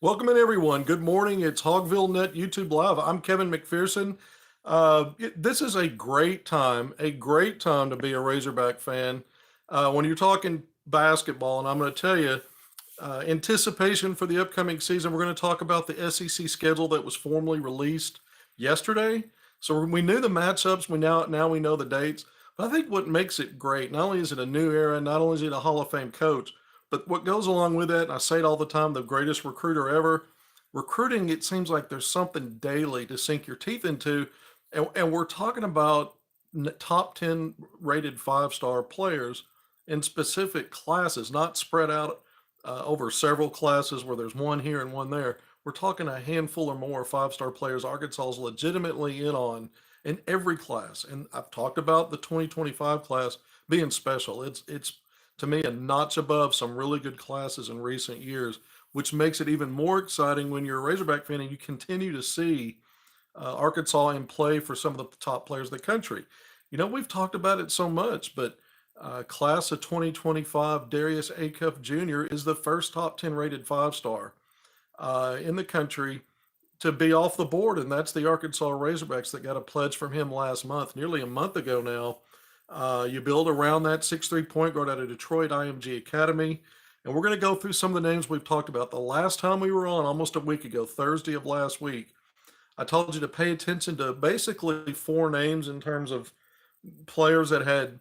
Welcome in, everyone. Good morning. It's HogvilleNET YouTube Live. I'm Kevin McPherson. This is a great time to be a Razorback fan. When you're talking basketball, and I'm going to tell you, anticipation for the upcoming season, we're going to talk about the SEC schedule that was formally released yesterday. So we knew the matchups. Now we know the dates. But I think what makes it great, not only is it a new era, not only is it a Hall of Fame coach, but what goes along with that, and I say it all the time, the greatest recruiter ever. Recruiting, it seems like there's something daily to sink your teeth into. And we're talking about top 10 rated 5-star players in specific classes, not spread out over several classes where there's one here and one there. We're talking a handful or more 5-star players Arkansas is legitimately in on in every class. And I've talked about the 2025 class being special. It's to me a notch above some really good classes in recent years, which makes it even more exciting when you're a Razorback fan and you continue to see Arkansas in play for some of the top players in the country. We've talked about it so much, but class of 2025, Darius Acuff Jr. is the first top 10 rated 5-star in the country to be off the board, and that's the Arkansas Razorbacks that got a pledge from him last month, nearly a month ago now. You build around that 6'3" point guard out of Detroit IMG Academy. And we're going to go through some of the names we've talked about. The last time we were on, almost a week ago, Thursday of last week, I told you to pay attention to basically four names in terms of players that had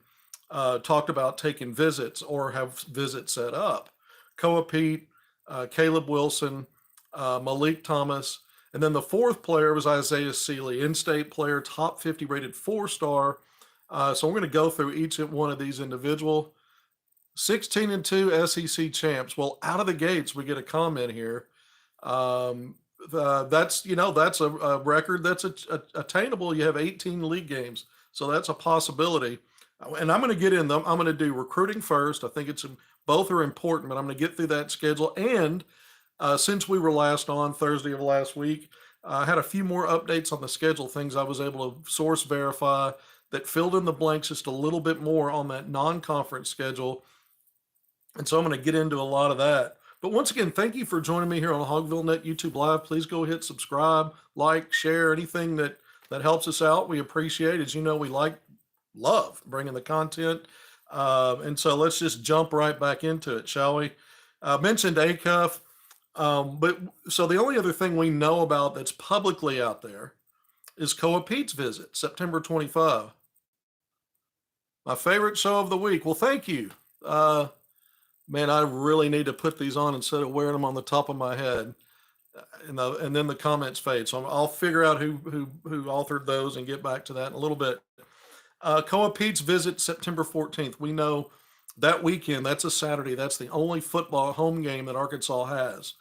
talked about taking visits or have visits set up. Coap Pete, Caleb Wilson, Malik Thomas, and then the fourth player was Isaiah Cely, in-state player, top 50 rated 4-star. So we're going to go through each one of these individual. 16-2 SEC champs. Well, out of the gates, we get a comment here. That's a record that's attainable. You have 18 league games, so that's a possibility. And I'm going to get in them. I'm going to do recruiting first. I think both are important, but I'm going to get through that schedule. And since we were last on Thursday of last week, I had a few more updates on the schedule, things I was able to source verify that filled in the blanks just a little bit more on that non-conference schedule. And so I'm going to get into a lot of that. But once again, thank you for joining me here on HogvilleNET YouTube Live. Please go hit subscribe, like, share, anything that helps us out. We appreciate it. As you know, we love bringing the content. And so let's just jump right back into it, shall we? I mentioned Acuff. But so the only other thing we know about that's publicly out there is Coap Pete's visit, September 25. My favorite show of the week. Well, thank you. Man, I really need to put these on instead of wearing them on the top of my head. And then the comments fade. So I'll figure out who authored those and get back to that in a little bit. Coap Pete's visit, September 14th. We know that weekend, that's a Saturday. That's the only football home game that Arkansas has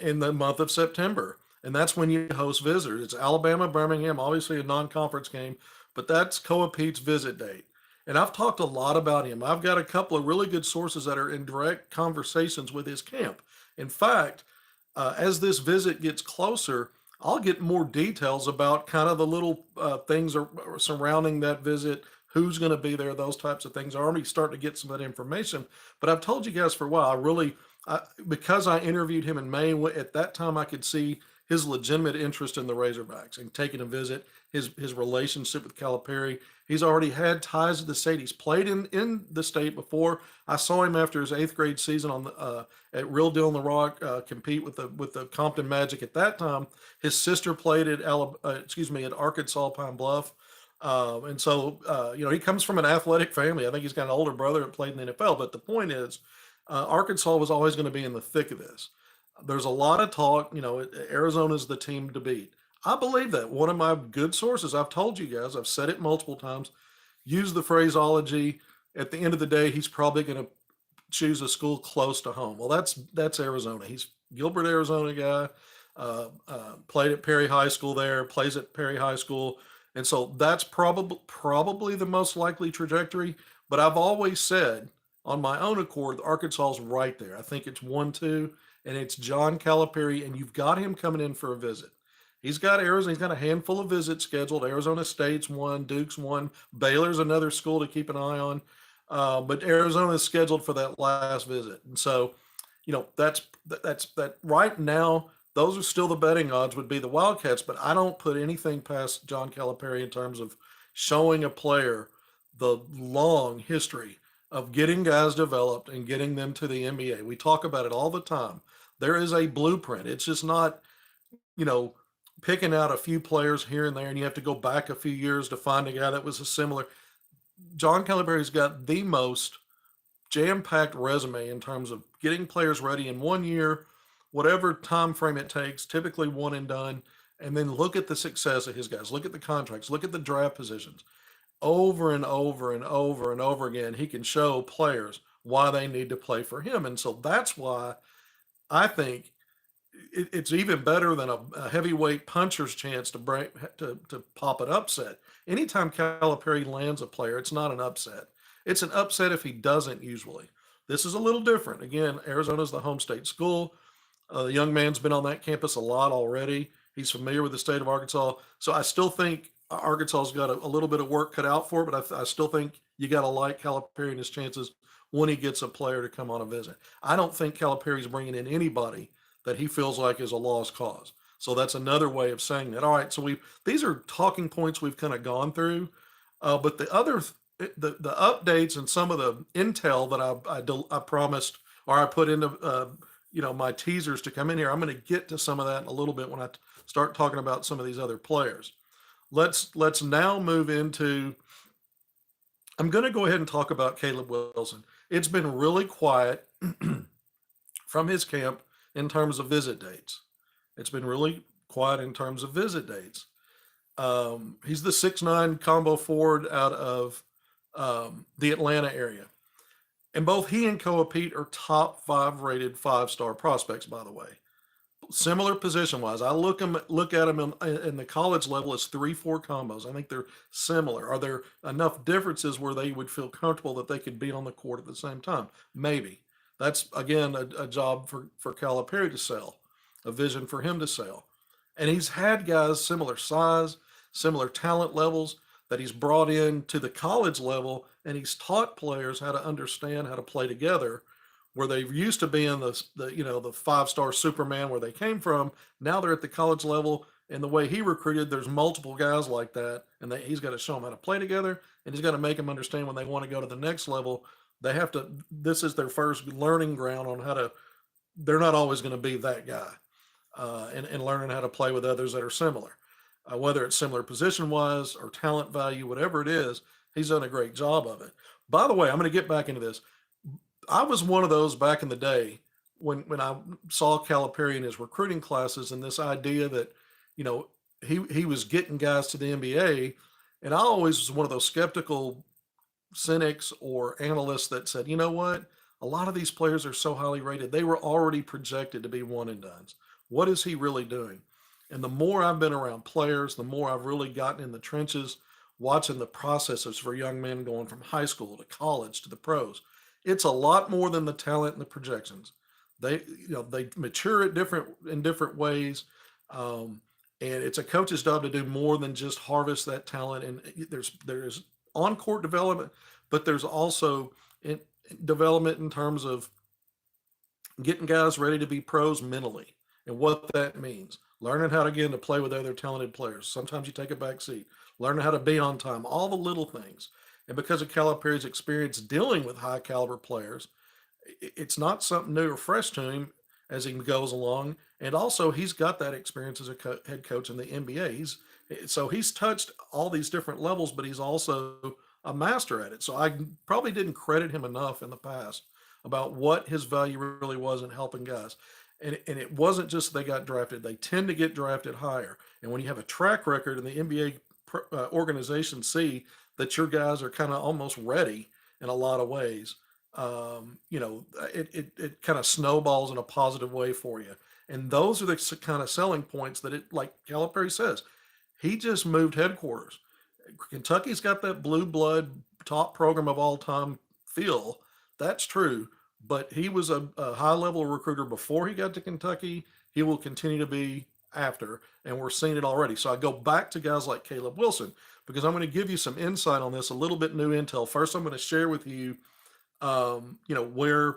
in the month of September. And that's when you host visitors. It's Alabama, Birmingham, obviously a non-conference game, but that's Coap Pete's visit date. And I've talked a lot about him. I've got a couple of really good sources that are in direct conversations with his camp. In fact, as this visit gets closer, I'll get more details about kind of the little things surrounding that visit, who's going to be there, those types of things. I already starting to get some of that information. But I've told you guys for a while, because I interviewed him in May, at that time I could see his legitimate interest in the Razorbacks and taking a visit, his relationship with Calipari. He's already had ties to the state. He's played in the state before. I saw him after his 8th grade season at Real Deal in the Rock compete with the Compton Magic. At that time, his sister played at Arkansas Pine Bluff. And so, he comes from an athletic family. I think he's got an older brother that played in the NFL. But the point is, Arkansas was always going to be in the thick of this. There's a lot of talk, Arizona's the team to beat. I believe that. One of my good sources, I've told you guys, I've said it multiple times, use the phraseology, at the end of the day, he's probably going to choose a school close to home. Well, that's Arizona. He's Gilbert, Arizona guy, played at Perry High School there, plays at Perry High School. And so that's probably the most likely trajectory. But I've always said, on my own accord, Arkansas's right there. I think it's 1-2, and it's John Calipari, and you've got him coming in for a visit. He's got Arizona. He's got a handful of visits scheduled. Arizona State's one, Duke's one, Baylor's another school to keep an eye on. But Arizona is scheduled for that last visit, and so That right now. Those are still the betting odds would be the Wildcats, but I don't put anything past John Calipari in terms of showing a player the long history of getting guys developed and getting them to the NBA. We talk about it all the time. There is a blueprint. It's just not, you know, picking out a few players here and there, and you have to go back a few years to find a guy that was a similar. John Calipari's got the most jam-packed resume in terms of getting players ready in 1 year, whatever time frame it takes, typically one and done. And then look at the success of his guys. Look at the contracts. Look at the draft positions. Over and over and over and over again, he can show players why they need to play for him. And so that's why I think it's even better than a heavyweight puncher's chance to break to pop an upset. Anytime Calipari lands a player, it's not an upset. It's an upset if he doesn't usually. This is a little different. Again, Arizona's the home state school. The young man's been on that campus a lot already. He's familiar with the state of Arkansas. So I still think Arkansas's got a little bit of work cut out for it, but I still think you got to like Calipari and his chances when he gets a player to come on a visit. I don't think Calipari's bringing in anybody that he feels like is a lost cause. So that's another way of saying that. All right, so these are talking points we've kind of gone through, but the updates and some of the intel that I promised or I put into my teasers to come in here. I'm going to get to some of that in a little bit when I start talking about some of these other players. Let's now move into. I'm going to go ahead and talk about Caleb Wilson. It's been really quiet from his camp in terms of visit dates. It's been really quiet in terms of visit dates. He's the 6'9" combo forward out of the Atlanta area. And both he and Coap Pete are top 5 rated 5-star prospects, by the way. Similar position wise. I look at them in the college level as 3-4 combos. I think they're similar. Are there enough differences where they would feel comfortable that they could be on the court at the same time? Maybe. That's, again, a job for Calipari to sell, a vision for him to sell. And he's had guys similar size, similar talent levels that he's brought in to the college level, and he's taught players how to understand how to play together, where they used to be in the 5-star Superman where they came from. Now they're at the college level, and the way he recruited, there's multiple guys like that, and he's got to show them how to play together, and he's got to make them understand when they want to go to the next level, they have to. This is their first learning ground on how to. They're not always going to be that guy, and learning how to play with others that are similar. Whether it's similar position-wise or talent value, whatever it is, he's done a great job of it. By the way, I'm going to get back into this. I was one of those back in the day when I saw Calipari in his recruiting classes and this idea that, he was getting guys to the NBA, and I always was one of those skeptical cynics or analysts that said, you know what? A lot of these players are so highly rated. They were already projected to be one and dones. What is he really doing? And the more I've been around players, the more I've really gotten in the trenches, watching the processes for young men going from high school to college to the pros. It's a lot more than the talent and the projections. They mature in different ways, and it's a coach's job to do more than just harvest that talent. And there's on court development, but there's also development in terms of getting guys ready to be pros mentally and what that means. Learning how to get into play with other talented players. Sometimes you take a back seat. Learning how to be on time. All the little things. And because of Calipari's experience dealing with high caliber players, it's not something new or fresh to him as he goes along. And also, he's got that experience as a head coach in the NBA. So he's touched all these different levels, but he's also a master at it. So I probably didn't credit him enough in the past about what his value really was in helping guys. And it wasn't just they got drafted. They tend to get drafted higher. And when you have a track record and the NBA organizations see that your guys are kind of almost ready in a lot of ways, it kind of snowballs in a positive way for you. And those are the kind of selling points that like Calipari says, he just moved headquarters. Kentucky's got that blue blood top program of all time feel. That's true. But he was a high-level recruiter before he got to Kentucky. He will continue to be after, and we're seeing it already. So I go back to guys like Caleb Wilson because I'm going to give you some insight on this, a little bit new intel. First, I'm going to share with you, where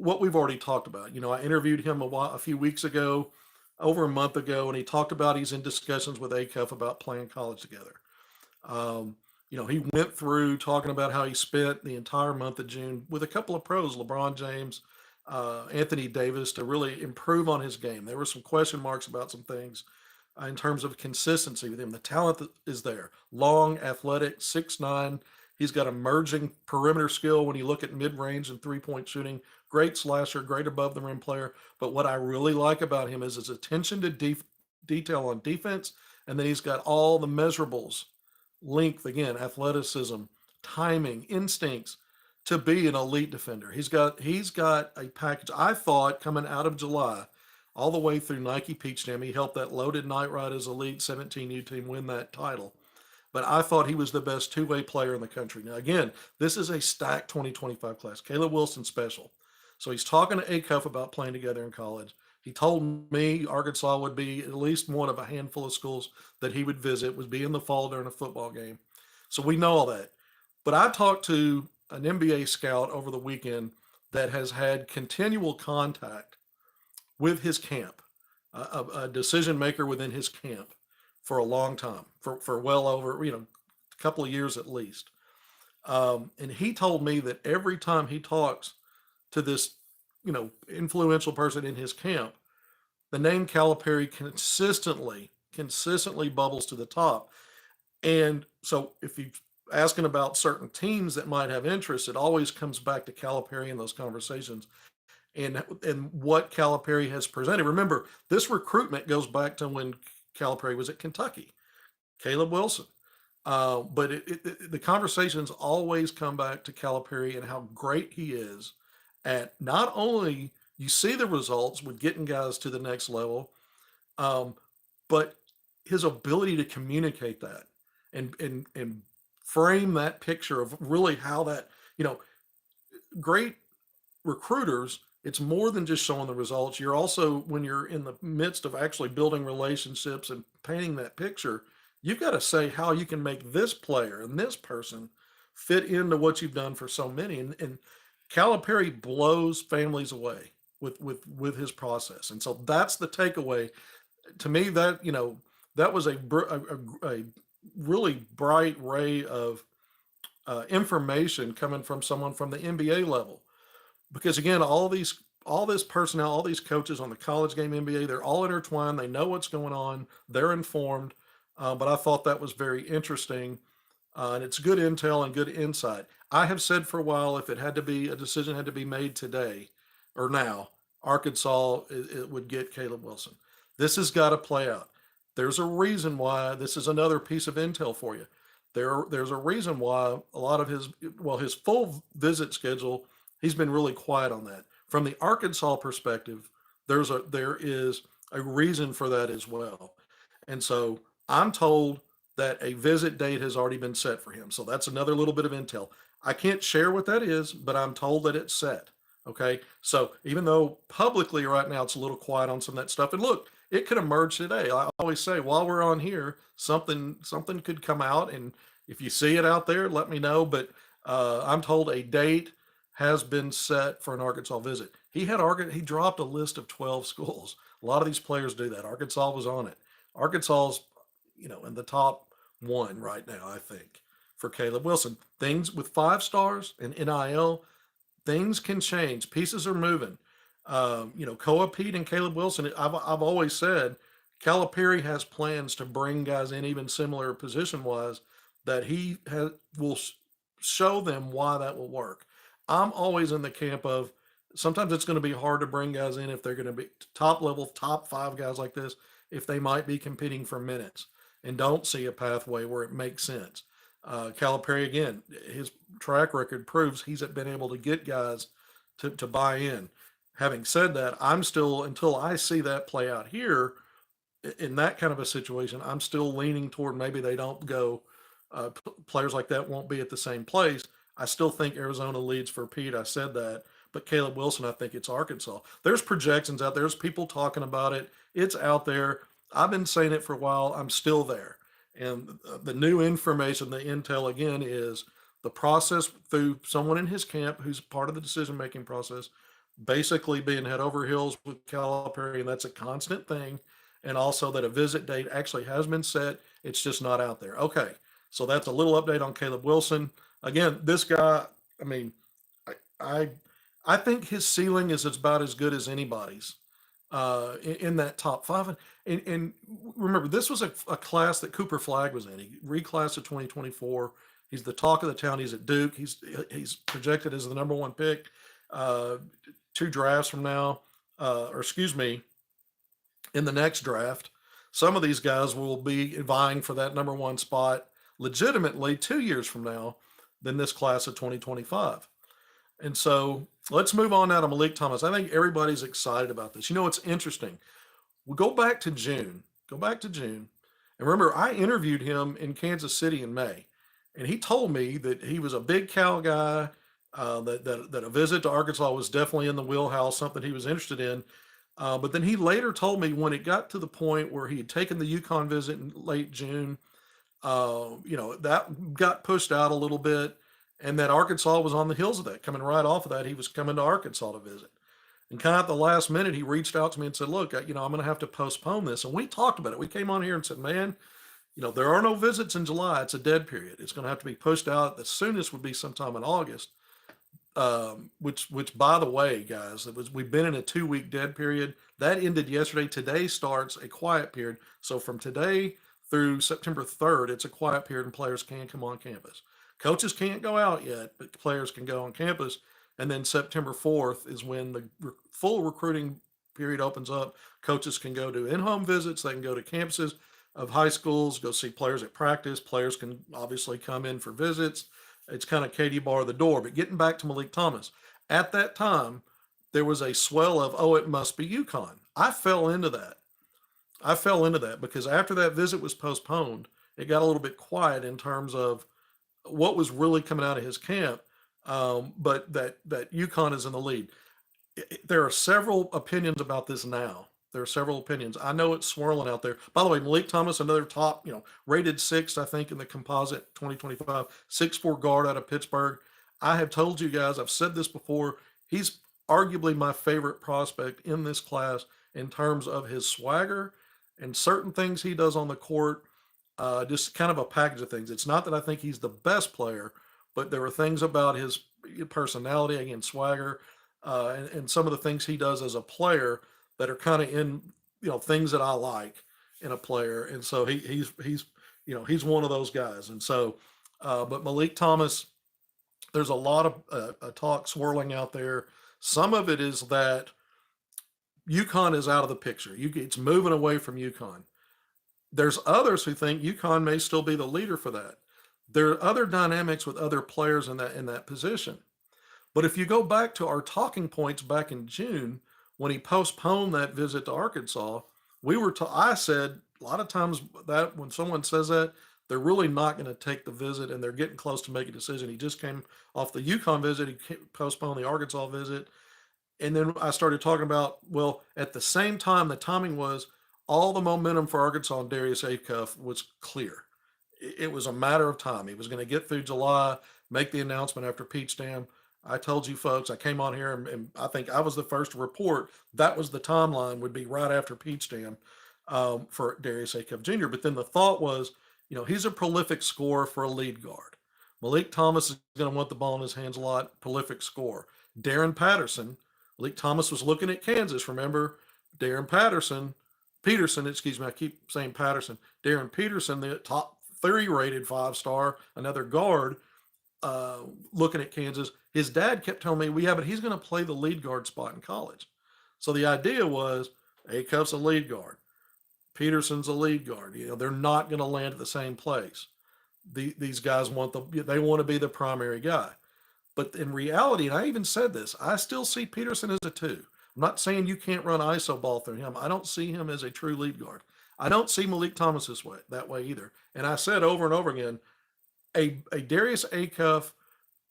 what we've already talked about. I interviewed him a few weeks ago, over a month ago, and he talked about he's in discussions with ACUF about playing college together. Um, he went through talking about how he spent the entire month of June with a couple of pros, LeBron James, Anthony Davis, to really improve on his game. There were some question marks about some things in terms of consistency with him. The talent that is there. Long, athletic, 6'9". He's got emerging perimeter skill when you look at mid-range and three-point shooting. Great slasher, great above the rim player. But what I really like about him is his attention to detail on defense, and then he's got all the measurables: length, again, athleticism, timing, instincts to be an elite defender. He's got a package. I thought coming out of July all the way through Nike Peach Jam, he helped that loaded Night Riders Elite 17U team win that title. But I thought he was the best two-way player in the country. Now, again, this is a stacked 2025 class. Caleb Wilson special. So he's talking to ACUF about playing together in college. He told me Arkansas would be at least one of a handful of schools that he would visit, would be in the fall during a football game. So we know all that. But I talked to an NBA scout over the weekend that has had continual contact with his camp, a decision maker within his camp for a long time, for well over, a couple of years at least. And he told me that every time he talks to this, influential person in his camp, the name Calipari consistently bubbles to the top. And so if you're asking about certain teams that might have interest, it always comes back to Calipari in those conversations and what Calipari has presented. Remember, this recruitment goes back to when Calipari was at Kentucky, Caleb Wilson. But the conversations always come back to Calipari and how great he is at not only you see the results with getting guys to the next level, but his ability to communicate that and frame that picture of really how that, great recruiters, it's more than just showing the results. You're also, when you're in the midst of actually building relationships and painting that picture, you've got to say how you can make this player and this person fit into what you've done for so many. And Calipari blows families away with his process. And so that's the takeaway to me. That that was a really bright ray of information coming from someone from the NBA level. Because again, all this personnel, all these coaches on the college game NBA, they're all intertwined. They know what's going on. They're informed. But I thought that was very interesting. And it's good intel and good insight. I have said for a while, if a decision had to be made today or now, Arkansas it would get Caleb Wilson. This has got to play out. There's a reason why. This is another piece of intel for you. There's a reason why a lot of his full visit schedule, he's been really quiet on that. From the Arkansas perspective, there is a reason for that as well. And so I'm told that a visit date has already been set for him. So that's another little bit of intel. I can't share what that is, but I'm told that it's set. Okay. So even though publicly right now it's a little quiet on some of that stuff, and look, it could emerge today. I always say while we're on here, something could come out, and if you see it out there, let me know. But I'm told a date has been set for an Arkansas visit. He dropped a list of 12 schools. A lot of these players do that. Arkansas was on it. Arkansas's, in the top one right now, I think, for Caleb Wilson. Things with 5 stars and NIL, things can change. Pieces are moving. Coap Pete and Caleb Wilson, I've always said Calipari has plans to bring guys in even similar position wise that will show them why that will work. I'm always in the camp of sometimes it's going to be hard to bring guys in if they're going to be top level, top 5 guys like this, if they might be competing for minutes and don't see a pathway where it makes sense. Calipari, again, his track record proves he's been able to get guys to buy in. Having said that, I'm still, until I see that play out here in that kind of a situation, I'm still leaning toward maybe they don't go, players like that won't be at the same place. I still think Arizona leads for Pete. I said that. But Caleb Wilson, I think it's Arkansas. There's projections out there. There's people talking about it. It's out there. I've been saying it for a while. I'm still there. And the new information, the intel again, is the process through someone in his camp who's part of the decision-making process. basically being head over heels with Calipari, and that's a constant thing. And also that a visit date actually has been set. It's just not out there. Okay, so that's a little update on Caleb Wilson. Again, this guy, I mean, I I, I think his ceiling is about as good as anybody's in that top five. And remember, this was a class that Cooper Flagg was in. He reclassed of 2024. He's the talk of the town. He's at Duke. He's projected as the number one pick. Uh, 2 drafts from now, or excuse me, in the next draft, some of these guys will be vying for that number one spot legitimately 2 years from now than this class of 2025. And so let's move on now to Malik Thomas. I think everybody's excited about this. You know, it's interesting. We go back to June. Go back to June. And remember, I interviewed him in Kansas City in May. And he told me that he was a big Cal guy, that a visit to Arkansas was definitely in the wheelhouse, something he was interested in. But then he later told me when it got to the point where he had taken the UConn visit in late June, that got pushed out a little bit, and that Arkansas was on the heels of that. Coming right off of that, he was coming to Arkansas to visit. And kind of at the last minute, he reached out to me and said, "Look, I'm going to have to postpone this." And we talked about it. We came on here and said, "Man, there are no visits in July. It's a dead period. It's going to have to be pushed out. The soonest would be sometime in August." Which by the way, guys, we've been in a 2-week dead period that ended yesterday. Today starts a quiet period. So from today through September 3rd, it's a quiet period and players can come on campus. Coaches can't go out yet, but players can go on campus. And then September 4th is when the full recruiting period opens up. Coaches can go to in-home visits. They can go to campuses of high schools, go see players at practice. Players can obviously come in for visits. It's kind of Katie bar the door. But getting back to Malik Thomas, at that time, there was a swell of, oh, it must be UConn. I fell into that. Because after that visit was postponed, it got a little bit quiet in terms of what was really coming out of his camp. But that UConn is in the lead. There are several opinions about this now. There are several opinions. I know it's swirling out there. By the way, Malik Thomas, another top, rated sixth, I think, in the composite 2025, 6'4" guard out of Pittsburgh. I have told you guys, I've said this before, he's arguably my favorite prospect in this class in terms of his swagger and certain things he does on the court, just kind of a package of things. It's not that I think he's the best player, but there are things about his personality, again, swagger, and some of the things he does as a player that are kind of in, things that I like in a player. And so he's one of those guys. And so, but Malik Thomas, there's a lot of talk swirling out there. Some of it is that UConn is out of the picture. It's moving away from UConn. There's others who think UConn may still be the leader for that. There are other dynamics with other players in that position. But if you go back to our talking points back in June, when he postponed that visit to Arkansas, I said a lot of times that when someone says that, they're really not going to take the visit and they're getting close to making a decision. He just came off the UConn visit. He postponed the Arkansas visit. And then I started talking about, well, at the same time, the timing was all the momentum for Arkansas and Darius Acuff was clear. It was a matter of time. He was going to get through July, make the announcement after Peach Dam. I told you folks, I came on here and I think I was the first to report that was the timeline would be right after Peach Dam for Darius Acuff Jr. But then the thought was, he's a prolific scorer for a lead guard. Malik Thomas is going to want the ball in his hands a lot, prolific scorer. Darren Patterson, Malik Thomas was looking at Kansas, remember? Peterson, excuse me, I keep saying Patterson. Darren Peterson, the top 3 rated 5-star, another guard, looking at Kansas. His dad kept telling me, but he's going to play the lead guard spot in college. So the idea was, Acuff's a lead guard. Peterson's a lead guard. They're not going to land at the same place. These guys want to be the primary guy. But in reality, and I even said this, I still see Peterson as a 2. I'm not saying you can't run ISO ball through him. I don't see him as a true lead guard. I don't see Malik Thomas that way either. And I said over and over again, a Darius Acuff,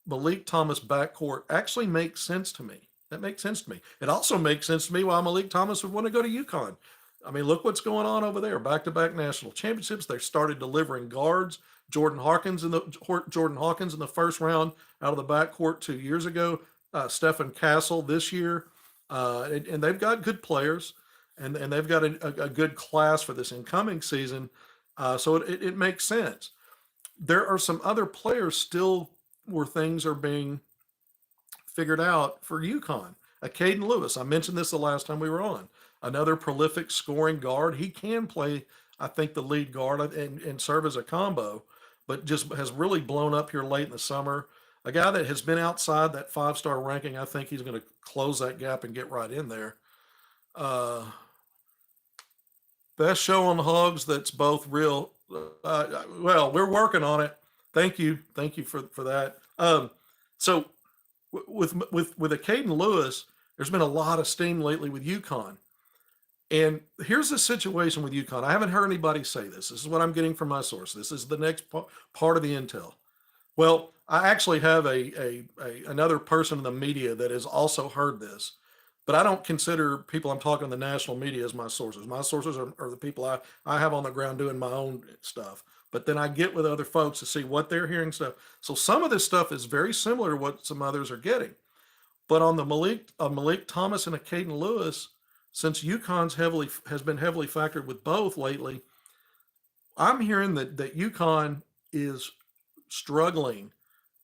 Malik Thomas backcourt actually makes sense to me. That makes sense to me. It also makes sense to me why Malik Thomas would want to go to UConn. I mean, look what's going on over there. Back-to-back national championships. They started delivering guards. Jordan Hawkins in the first round out of the backcourt 2 years ago. Stephen Castle this year. And they've got good players, and they've got a good class for this incoming season. So it makes sense. There are some other players still where things are being figured out for UConn. A Caden Lewis, I mentioned this the last time we were on. Another prolific scoring guard. He can play, I think, the lead guard and serve as a combo, but just has really blown up here late in the summer. A guy that has been outside that 5-star ranking. I think he's going to close that gap and get right in there. Uh, Best show on the Hogs that's both real. Well, we're working on it. Thank you for that. So with a Caden Lewis, there's been a lot of steam lately with UConn. And here's the situation with UConn. I haven't heard anybody say this. This is what I'm getting from my source. This is the next part of the intel. Well, I actually have another person in the media that has also heard this, but I don't consider people I'm talking to the national media as my sources. My sources are the people I have on the ground doing my own stuff. But then I get with other folks to see what they're hearing stuff. So some of this stuff is very similar to what some others are getting. But on the Malik Thomas and a Caden Lewis, since UConn's has been heavily factored with both lately, I'm hearing that UConn is struggling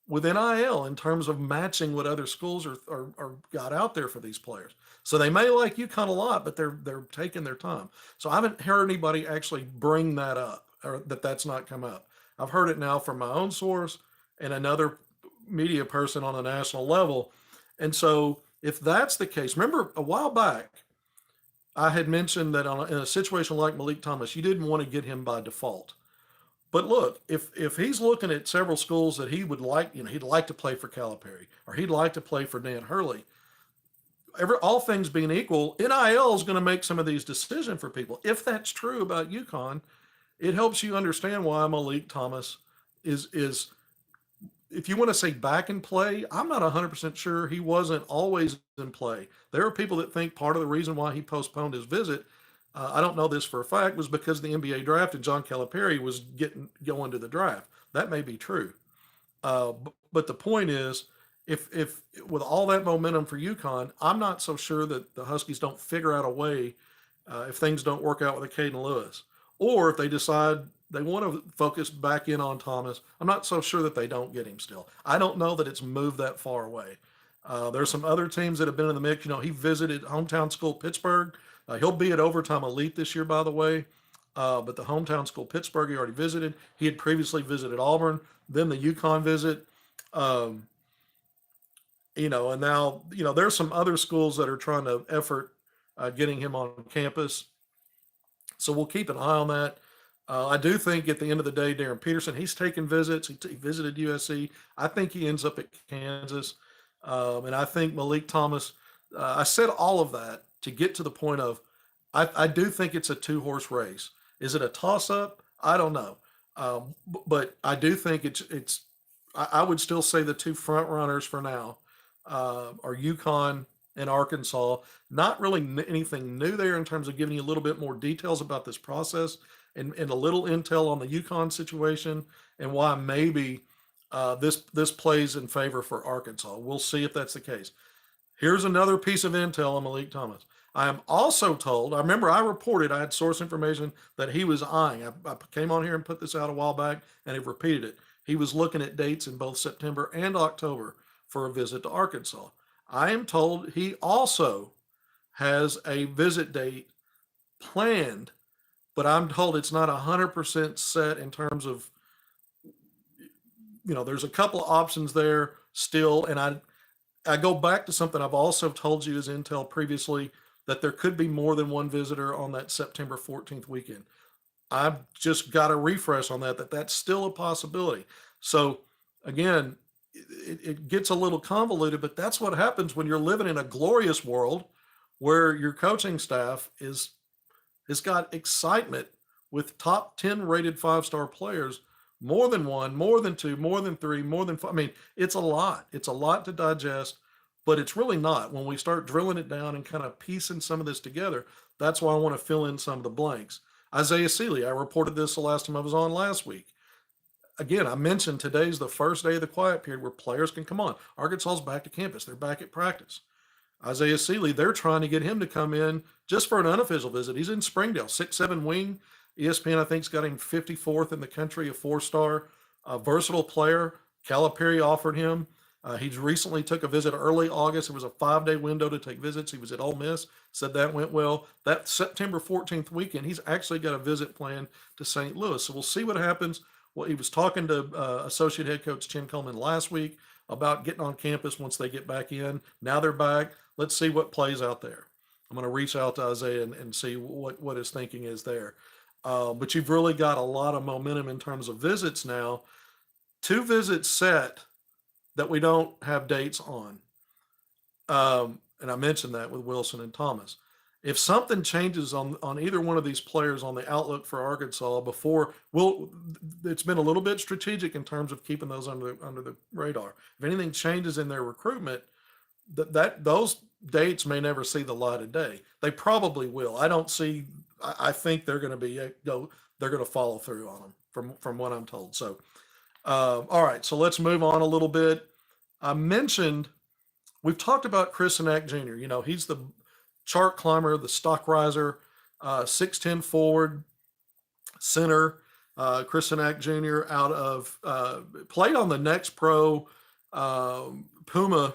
with NIL in terms of matching what other schools are got out there for these players. So they may like UConn a lot, but they're taking their time. So I haven't heard anybody actually bring that up or that's not come up. I've heard it now from my own source and another media person on a national level. And so if that's the case, remember a while back, I had mentioned that in a situation like Malik Thomas, you didn't want to get him by default. But look, if he's looking at several schools that he would like, he'd like to play for Calipari or he'd like to play for Dan Hurley. All things being equal, NIL is going to make some of these decisions for people. If that's true about UConn, it helps you understand why Malik Thomas is if you want to say back in play, I'm not 100% sure he wasn't always in play. There are people that think part of the reason why he postponed his visit, I don't know this for a fact, was because the NBA draft and John Calipari was going to the draft. That may be true. But the point is, if with all that momentum for UConn, I'm not so sure that the Huskies don't figure out a way if things don't work out with a Caden Lewis. Or if they decide they want to focus back in on Thomas, I'm not so sure that they don't get him still. I don't know that it's moved that far away. There's some other teams that have been in the mix. He visited hometown school Pittsburgh. He'll be at Overtime Elite this year, by the way. But the hometown school Pittsburgh he already visited. He had previously visited Auburn, then the UConn visit. And now, there's some other schools that are trying to effort getting him on campus. So we'll keep an eye on that. I do think at the end of the day, Darren Peterson, he's taken visits. He visited USC. I think he ends up at Kansas. And I think Malik Thomas, I said all of that to get to the point of, I do think it's a 2-horse race. Is it a toss-up? I don't know. But I do think I would still say the two front runners for now are UConn and Arkansas. Not really anything new there in terms of giving you a little bit more details about this process and a little intel on the UConn situation and why maybe this plays in favor for Arkansas. We'll see if that's the case. Here's another piece of intel on Malik Thomas. I am also told, I remember I reported, I had source information that he was eyeing. I came on here and put this out a while back and have repeated it. He was looking at dates in both September and October for a visit to Arkansas. I am told he also has a visit date planned, but I'm told it's not 100% set in terms of, there's a couple of options there still. And I go back to something I've also told you as intel previously, that there could be more than one visitor on that September 14th weekend. I've just got a refresh on that's still a possibility. So again, it gets a little convoluted, but that's what happens when you're living in a glorious world where your coaching staff has got excitement with top 10 rated 5-star players, more than one, more than two, more than three, more than five. I mean, it's a lot. It's a lot to digest, but it's really not. When we start drilling it down and kind of piecing some of this together, that's why I want to fill in some of the blanks. Isaiah Cely, I reported this the last time I was on last week. Again, I mentioned today's the first day of the quiet period where players can come on. Arkansas's back to campus. They're back at practice. Isaiah Cely, they're trying to get him to come in just for an unofficial visit. He's in Springdale, 6'7" wing. ESPN, I think, has got him 54th in the country, a 4-star, versatile player. Calipari offered him. He's recently took a visit early August. It was a 5-day window to take visits. He was at Ole Miss, said that went well. That September 14th weekend, he's actually got a visit planned to St. Louis. So we'll see what happens. Well, he was talking to associate head coach Chin Coleman last week about getting on campus once they get back in. Now they're back. Let's see what plays out there. I'm going to reach out to Isaiah and see what his thinking is there. But you've really got a lot of momentum in terms of visits now. 2 visits set that we don't have dates on. And I mentioned that with Wilson and Thomas. If something changes on either one of these players on the outlook for Arkansas before, it's been a little bit strategic in terms of keeping those under the radar. If anything changes in their recruitment, those dates may never see the light of day. They probably will. I think they're going to they're going to follow through on them from what I'm told. So, all right. So let's move on a little bit. I mentioned we've talked about Chris Enack Jr. You know, he's the chart climber, the stock riser, 6'10" forward, center. Chris Enack Jr. out of played on the Next Pro Puma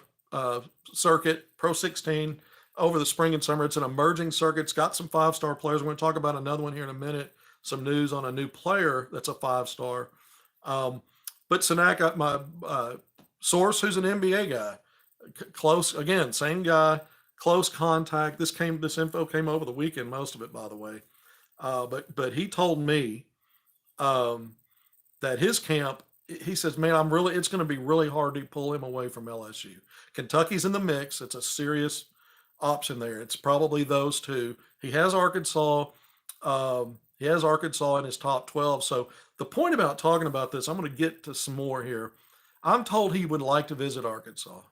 circuit, Pro 16 over the spring and summer. It's an emerging circuit. It's got some 5-star players. We're going to talk about another one here in a minute. Some news on a new player that's a 5-star. But Enack got my source, who's an NBA guy, close again, same guy. Close contact. This info came over the weekend, most of it, by the way. But he told me that his camp, he says, man, it's going to be really hard to pull him away from LSU. Kentucky's in the mix. It's a serious option there. It's probably those two. He has Arkansas. He has Arkansas in his top 12. So the point about talking about this, I'm going to get to some more here. I'm told he would like to visit Arkansas.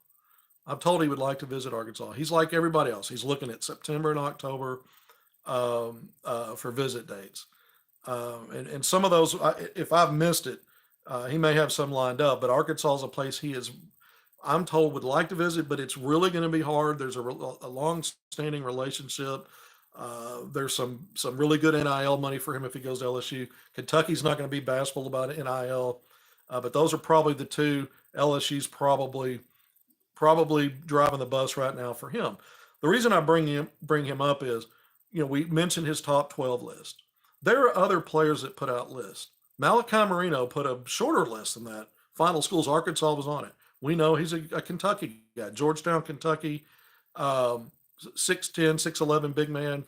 I'm told he would like to visit Arkansas. He's like everybody else. He's looking at September and October for visit dates. And some of those, if I've missed it, he may have some lined up. But Arkansas is a place I'm told, would like to visit, but it's really going to be hard. There's a long-standing relationship. There's some really good NIL money for him if he goes to LSU. Kentucky's not going to be bashful about NIL, but those are probably the two. LSU's probably driving the bus right now for him. The reason I bring him up is, we mentioned his top 12 list. There are other players that put out lists. Malachi Marino put a shorter list than that. Final schools, Arkansas was on it. We know he's a Kentucky guy, Georgetown, Kentucky, 6'10", 6'11", big man,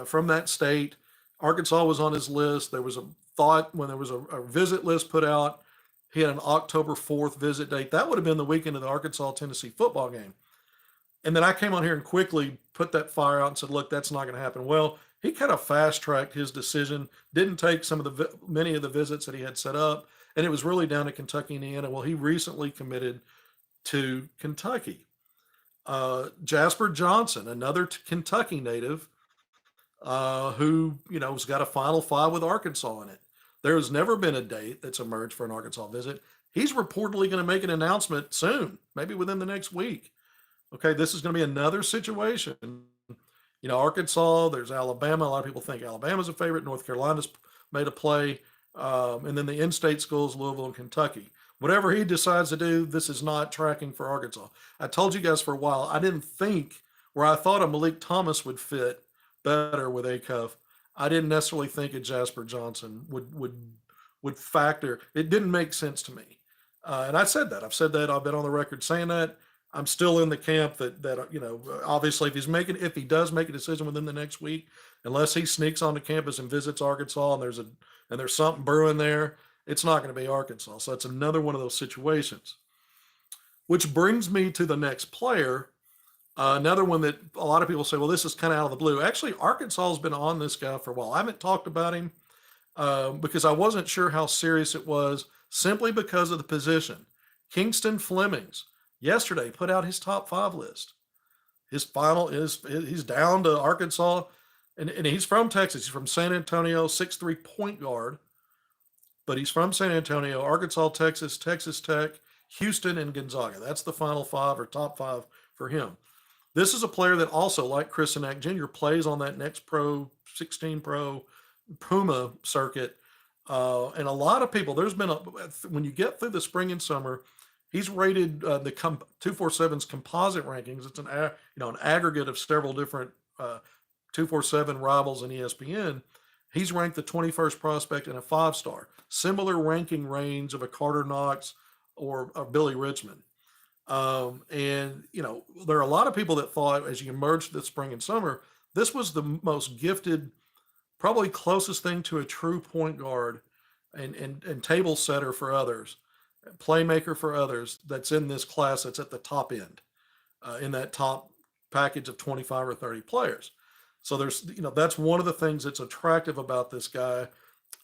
from that state. Arkansas was on his list. There was a thought when there was a visit list put out. He had an October 4th visit date. That would have been the weekend of the Arkansas-Tennessee football game. And then I came on here and quickly put that fire out and said, look, that's not going to happen. Well, he kind of fast-tracked his decision, didn't take many of the visits that he had set up, and it was really down to Kentucky, Indiana. Well, he recently committed to Kentucky. Jasper Johnson, another Kentucky native, who, has got a Final Five with Arkansas in it. There has never been a date that's emerged for an Arkansas visit. He's reportedly going to make an announcement soon, maybe within the next week. Okay, this is going to be another situation. Arkansas, there's Alabama. A lot of people think Alabama's a favorite. North Carolina's made a play. And then the in-state schools, Louisville and Kentucky. Whatever he decides to do, this is not tracking for Arkansas. I told you guys for a while, I didn't think where I thought a Malik Thomas would fit better with ACUF. I didn't necessarily think a Jasper Johnson would factor. It didn't make sense to me. And I said that. I've said that. I've been on the record saying that. I'm still in the camp that obviously if he does make a decision within the next week, unless he sneaks onto campus and visits Arkansas and there's something brewing there, it's not going to be Arkansas. So it's another one of those situations. Which brings me to the next player. Another one that a lot of people say, well, this is kind of out of the blue. Actually, Arkansas has been on this guy for a while. I haven't talked about him because I wasn't sure how serious it was, simply because of the position. Kingston Flemings yesterday put out his top 5 list. His final he's down to Arkansas, and he's from Texas. He's from San Antonio, 6'3" point guard, but he's from San Antonio, Arkansas, Texas, Texas Tech, Houston, and Gonzaga. That's the final 5 or top 5 for him. This is a player that also, like Chris Sinak Jr., plays on that next pro 16 pro Puma circuit. And a lot of people, when you get through the spring and summer, he's rated the 247's composite rankings. It's an aggregate of several different 247 rivals and ESPN. He's ranked the 21st prospect and a 5-star, similar ranking range of a Carter Knox or Billy Richmond. And there are a lot of people that thought as you emerged this spring and summer, this was the most gifted, probably closest thing to a true point guard and table setter for others, playmaker for others that's in this class that's at the top end, in that top package of 25 or 30 players. So that's one of the things that's attractive about this guy.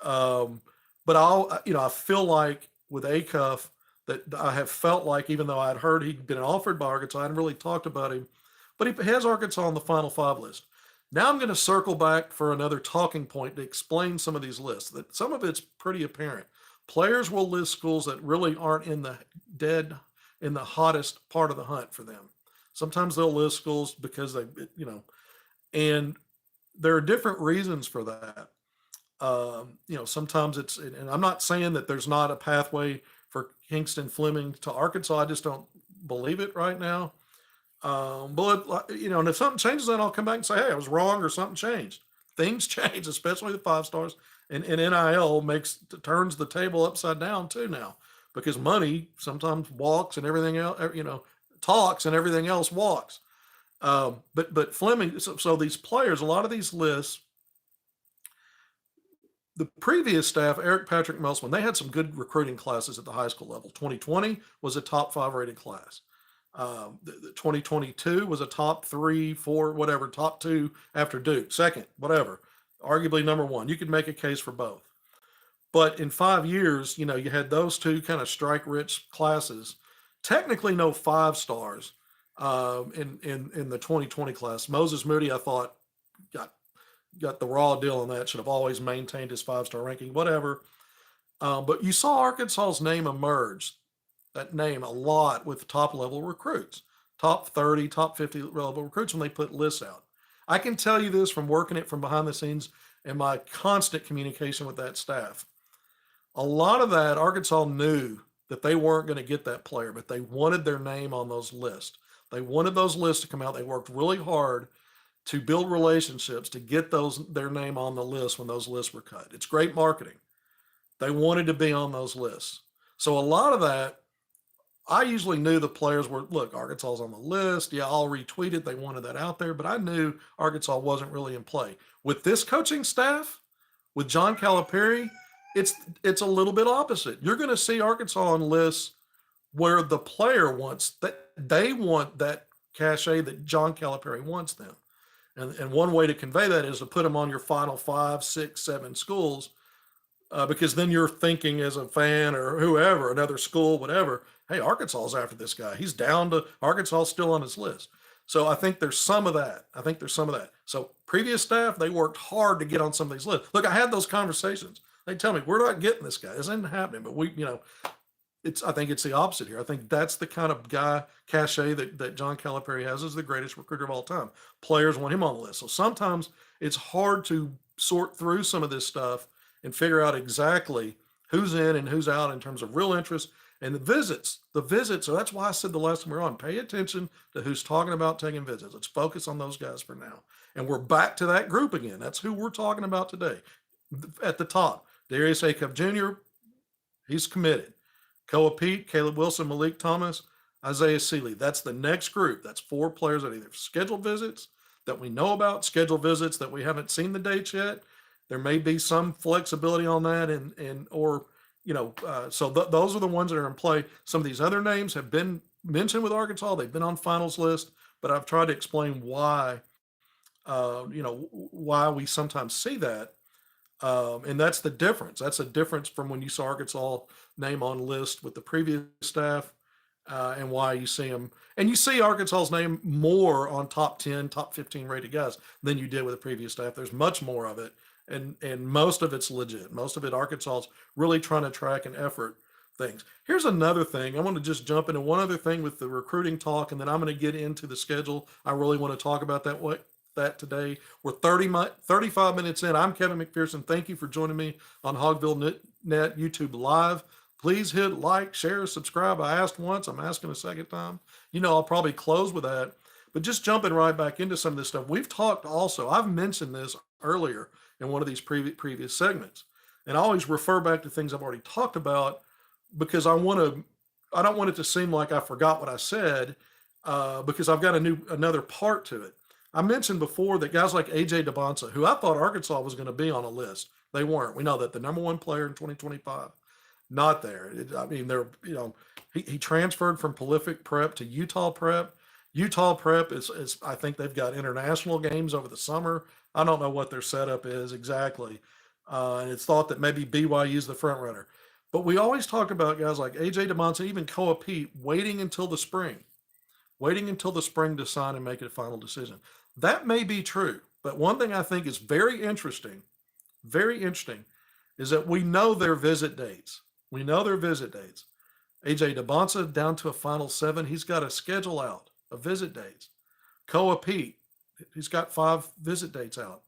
But I feel like with Acuff that I have felt like, even though I'd heard he'd been offered by Arkansas, I hadn't really talked about him, but he has Arkansas on the Final Five list. Now I'm going to circle back for another talking point to explain some of these lists. That some of it's pretty apparent. Players will list schools that really aren't in the hottest part of the hunt for them. Sometimes they'll list schools because and there are different reasons for that. Sometimes and I'm not saying that there's not a pathway for Kingston Fleming to Arkansas. I just don't believe it right now. But and if something changes, then I'll come back and say, hey, I was wrong or something changed. Things change, especially the 5-stars, and NIL turns the table upside down too now, because money sometimes walks and everything else, talks and everything else walks. But Fleming, so these players, a lot of these lists, the previous staff, Eric Patrick Melsman, they had some good recruiting classes at the high school level. 2020 was a top 5 rated class. The 2022 was a top 3, 4, whatever, top 2 after Duke, second, whatever, arguably number 1. You could make a case for both. But in 5 years, you had those two kind of strike-rich classes. Technically, no 5-stars in the 2020 class. Moses Moody, I thought, got the raw deal on that. Should have always maintained his 5-star ranking, whatever. But you saw Arkansas's name emerge. That name a lot with top level recruits, top 30, top 50 level recruits when they put lists out. I can tell you this from working it from behind the scenes and my constant communication with that staff. A lot of that, Arkansas knew that they weren't going to get that player, but they wanted their name on those lists. They wanted those lists to come out. They worked really hard to build relationships to get their name on the list when those lists were cut. It's great marketing. They wanted to be on those lists. So a lot of that, I usually knew the players were, look, Arkansas's on the list. Yeah, I'll retweet it. They wanted that out there, but I knew Arkansas wasn't really in play. With this coaching staff, with John Calipari, it's a little bit opposite. You're going to see Arkansas on lists where the player wants that, they want that cachet that John Calipari wants them. And one way to convey that is to put them on your final 5, 6, 7 schools, because then you're thinking as a fan or whoever, another school, whatever, hey, Arkansas's after this guy. He's down to Arkansas still on his list. So I think there's some of that. So previous staff, they worked hard to get on some of these lists. Look, I had those conversations. They tell me, we're not getting this guy. This isn't happening. But I think it's the opposite here. I think that's the kind of guy cachet that John Calipari has as the greatest recruiter of all time. Players want him on the list. So sometimes it's hard to sort through some of this stuff and figure out exactly who's in and who's out in terms of real interest. And the visits, so that's why I said the last time we were on, pay attention to who's talking about taking visits. Let's focus on those guys for now. And we're back to that group again. That's who we're talking about today. At the top, Darius Acuff Jr., he's committed. Coap Pete, Caleb Wilson, Malik Thomas, Isaiah Cely. That's the next group. That's 4 players that either scheduled visits that we know about, scheduled visits that we haven't seen the dates yet. There may be some flexibility on that, those are the ones that are in play. Some of these other names have been mentioned with Arkansas. They've been on finals list, but I've tried to explain why we sometimes see that. And that's the difference. That's a difference from when you saw Arkansas name on list with the previous staff, and why you see them. And you see Arkansas's name more on top 10, top 15 rated guys than you did with the previous staff. There's much more of it. And most of it's legit. Most of it, Arkansas is really trying to track an effort things. Here's another thing. I want to just jump into one other thing with the recruiting talk, and then I'm going to get into the schedule. I really want to talk about that today. We're 35 minutes in. I'm Kevin McPherson. Thank you for joining me on HogvilleNET YouTube Live. Please hit like, share, subscribe. I asked once. I'm asking a second time. I'll probably close with that. But just jumping right back into some of this stuff, we've talked also, I've mentioned this earlier in one of these previous segments. And I always refer back to things I've already talked about because I don't want it to seem like I forgot what I said because I've got another part to it. I mentioned before that guys like AJ DeBonsa, who I thought Arkansas was going to be on a list, they weren't. We know that the number one player in 2025, not there. He transferred from Prolific Prep to Utah Prep. Utah Prep is I think they've got international games over the summer. I don't know what their setup is exactly. And it's thought that maybe BYU is the front runner. But we always talk about guys like AJ DeMonte, even Coap Pete, waiting until the spring to sign and make a final decision. That may be true. But one thing I think is very interesting, is that we know their visit dates. AJ DeBonsa down to a final 7. He's got a schedule out of visit dates. Coap Pete, he's got 5 visit dates out.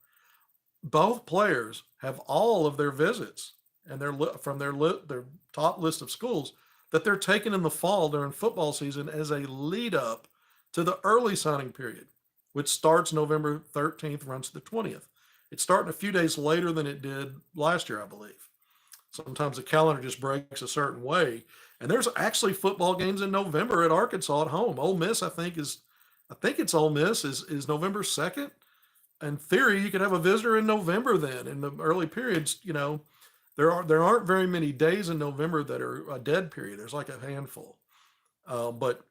Both players have all of their visits and from their top list of schools that they're taking in the fall during football season as a lead up to the early signing period, which starts November 13th, runs to the 20th. It's starting a few days later than it did last year, I believe. Sometimes the calendar just breaks a certain way. And there's actually football games in November at Arkansas at home. Ole Miss, I think it's Ole Miss is November 2nd. In theory, you could have a visitor in November then. In the early periods, there aren't very many days in November that are a dead period. There's like a handful. But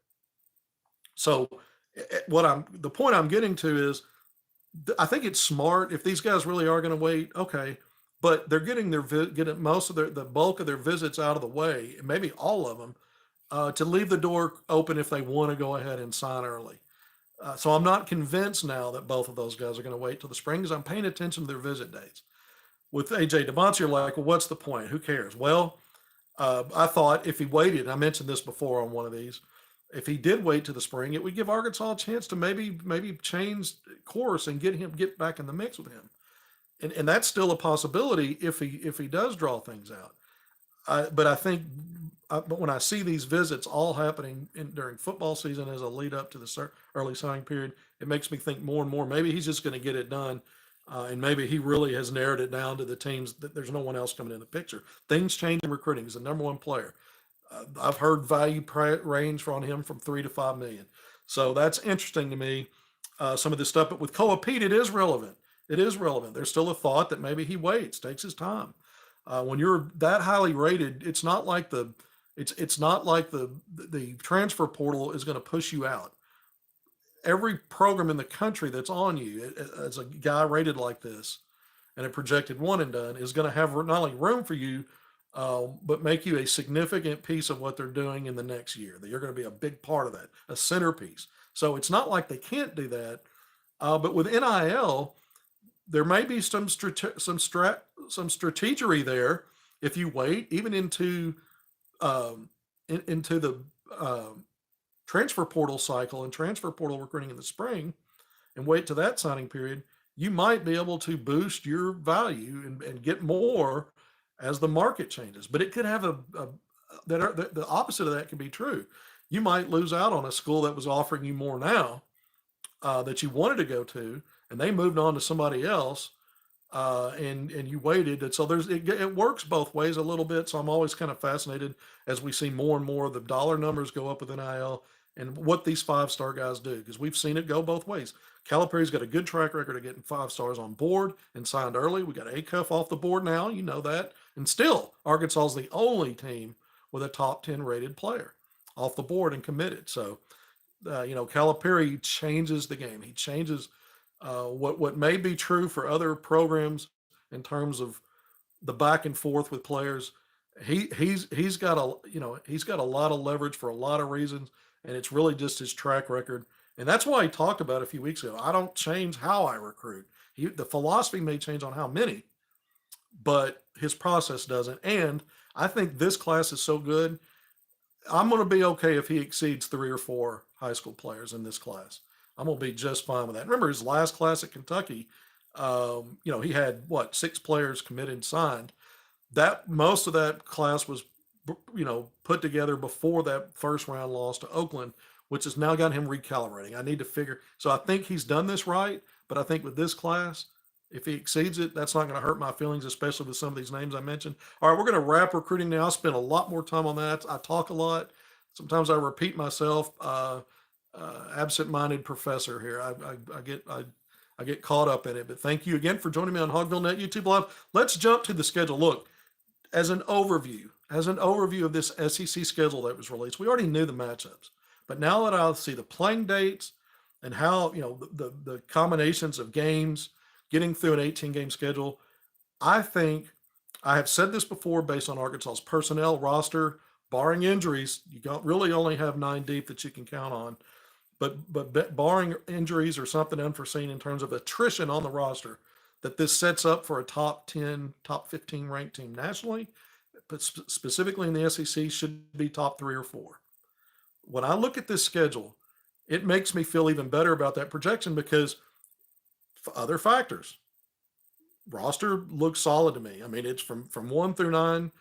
so the point I'm getting to is I think it's smart if these guys really are going to wait. Okay, but they're getting most of the bulk of their visits out of the way, maybe all of them, to leave the door open if they want to go ahead and sign early. So I'm not convinced now that both of those guys are going to wait till the spring because I'm paying attention to their visit dates. With AJ DeBonsa, you're like, well, what's the point? Who cares? Well, I thought if he waited, and I mentioned this before on one of these, if he did wait to the spring, it would give Arkansas a chance to maybe change course and get back in the mix with him. And that's still a possibility if he does draw things out. But I think but when I see these visits all happening during football season as a lead up to the early signing period, it makes me think more and more. Maybe he's just going to get it done, and maybe he really has narrowed it down to the teams that there's no one else coming in the picture. Things change in recruiting. He's the number one player. I've heard value range on him from $3 to $5 million. So that's interesting to me. Some of this stuff, but with Coap Pete, it is relevant. There's still a thought that maybe he waits, takes his time. When you're that highly rated, it's not like the transfer portal is going to push you out. Every program in the country that's on you as a guy rated like this and a projected one and done is going to have not only room for you, but make you a significant piece of what they're doing in the next year. That you're going to be a big part of that, a centerpiece. So it's not like they can't do that. But with NIL, there may be some strategery there if you wait even into the transfer portal cycle and transfer portal recruiting in the spring and wait to that signing period, you might be able to boost your value and get more as the market changes. But it could have the opposite of that can be true. You might lose out on a school that was offering you more now that you wanted to go to, and they moved on to somebody else, and you waited. And so it works both ways a little bit. So I'm always kind of fascinated as we see more and more of the dollar numbers go up with NIL and what these 5-star guys do, because we've seen it go both ways. Calipari's got a good track record of getting 5 stars on board and signed early. We got Acuff off the board now, you know that. And still, Arkansas is the only team with a top 10 rated player off the board and committed. So, Calipari changes the game. He changes what may be true for other programs in terms of the back and forth with players. He's got a lot of leverage for a lot of reasons, and it's really just his track record. And that's why he talked about a few weeks ago. I don't change how I recruit. The philosophy may change on how many, but his process doesn't. And I think this class is so good. I'm going to be okay if he exceeds 3 or 4 high school players in this class. I'm going to be just fine with that. Remember his last class at Kentucky, he had what, 6 players committed, signed. That most of that class was, put together before that first round loss to Oakland, which has now got him recalibrating. I need to figure. So I think he's done this right, but I think with this class, if he exceeds it, that's not going to hurt my feelings, especially with some of these names I mentioned. All right, we're going to wrap recruiting now. I spend a lot more time on that. I talk a lot. Sometimes I repeat myself. Absent-minded professor here. I get caught up in it. But thank you again for joining me on HogvilleNET YouTube Live. Let's jump to the schedule. Look, as an overview of this SEC schedule that was released, we already knew the matchups. But now that I see the playing dates and how, the combinations of games, getting through an 18-game schedule, I think I have said this before based on Arkansas's personnel roster, barring injuries, you don't really only have 9 deep that you can count on. But barring injuries or something unforeseen in terms of attrition on the roster, that this sets up for a top 10, top 15 ranked team nationally, but specifically in the SEC should be top 3 or 4. When I look at this schedule, it makes me feel even better about that projection because other factors. Roster looks solid to me. I mean, it's from 1 through 9.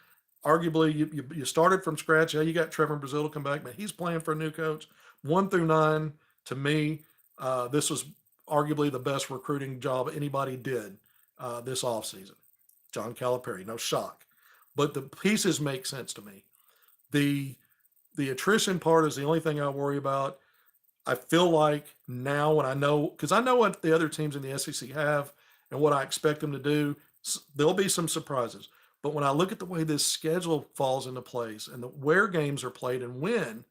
Arguably, you started from scratch. Yeah, you got Trevor Brazil to come back, but he's playing for a new coach. 1 through 9, to me, this was arguably the best recruiting job anybody did this offseason. John Calipari, no shock. But the pieces make sense to me. The attrition part is the only thing I worry about. I feel like now when I know, because I know what the other teams in the SEC have and what I expect them to do, there'll be some surprises. But when I look at the way this schedule falls into place and where games are played and when,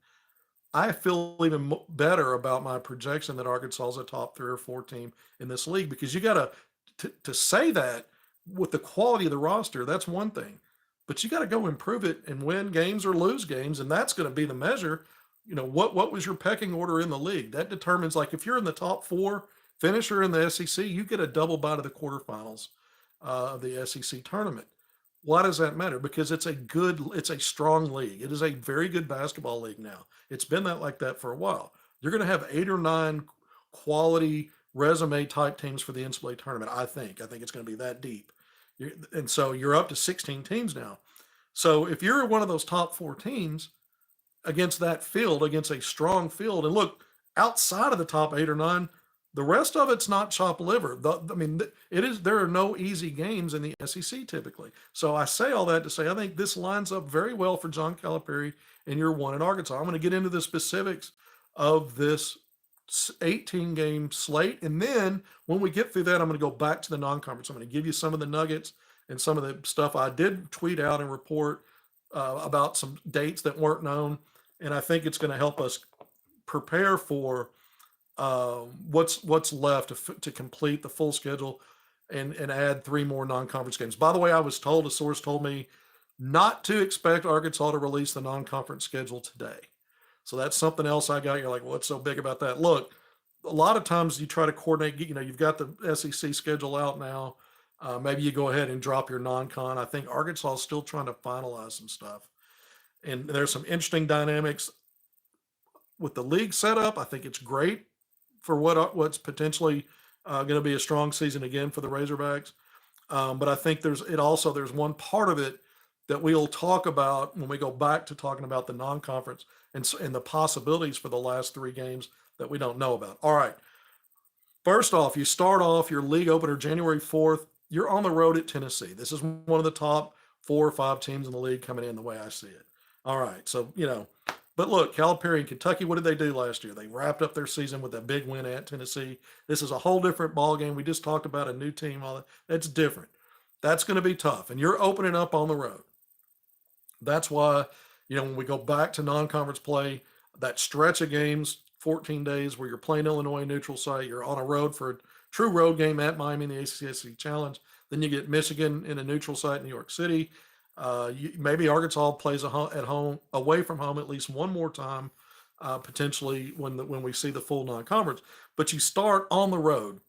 I feel even better about my projection that Arkansas is a top 3 or 4 team in this league, because you got to say that with the quality of the roster, that's one thing, but you got to go improve it and win games or lose games. And that's going to be the measure. What was your pecking order in the league? That determines, like, if you're in the top 4 finisher in the SEC, you get a double bye to the quarterfinals of the SEC tournament. Why does that matter? Because it's a strong league. It is a very good basketball league now. It's been like that for a while. You're going to have 8 or 9 quality resume type teams for the NCAA tournament. I think it's going to be that deep. And so you're up to 16 teams now. So if you're one of those top 4 teams against that field, against a strong field, and look, outside of the top 8 or 9, the rest of it's not chopped liver. There are no easy games in the SEC typically. So I say all that to say I think this lines up very well for John Calipari in year 1 in Arkansas. I'm going to get into the specifics of this 18-game slate. And then when we get through that, I'm going to go back to the non-conference. I'm going to give you some of the nuggets and some of the stuff I did tweet out and report about some dates that weren't known. And I think it's going to help us prepare for what's left to complete the full schedule and add 3 more non-conference games. By the way, a source told me not to expect Arkansas to release the non-conference schedule today. So that's something else I got. You're like, what's so big about that? Look, a lot of times you try to coordinate, you've got the SEC schedule out now. Maybe you go ahead and drop your non-con. I think Arkansas is still trying to finalize some stuff. And there's some interesting dynamics with the league setup. I think it's great for what's potentially going to be a strong season again for the Razorbacks. But I think there's one part of it that we'll talk about when we go back to talking about the non-conference and the possibilities for the last 3 games that we don't know about. All right. First off, you start off your league opener January 4th. You're on the road at Tennessee. This is one of the top 4 or 5 teams in the league coming in the way I see it. All right. So, but look, Calipari and Kentucky, what did they do last year? They wrapped up their season with a big win at Tennessee. This is a whole different ball game. We just talked about a new team. All that. That's different. That's going to be tough. And you're opening up on the road. That's why, when we go back to non-conference play, that stretch of games, 14 days where you're playing Illinois neutral site, you're on a road for a true road game at Miami in the ACC Challenge. Then you get Michigan in a neutral site in New York City. Maybe Arkansas plays at home, away from home at least one more time, potentially when we see the full non-conference. But you start on the road,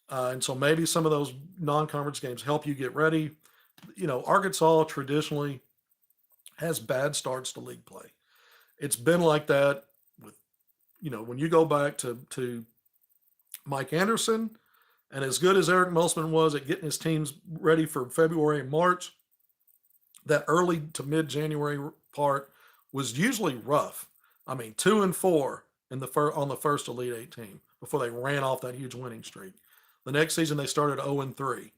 and so maybe some of those non-conference games help you get ready. Arkansas traditionally has bad starts to league play. It's been like that with, when you go back to Mike Anderson, and as good as Eric Musselman was at getting his teams ready for February and March, that early to mid January part was usually rough. I mean, 2-4 on the first Elite Eight team before they ran off that huge winning streak. The next season they started 0-3.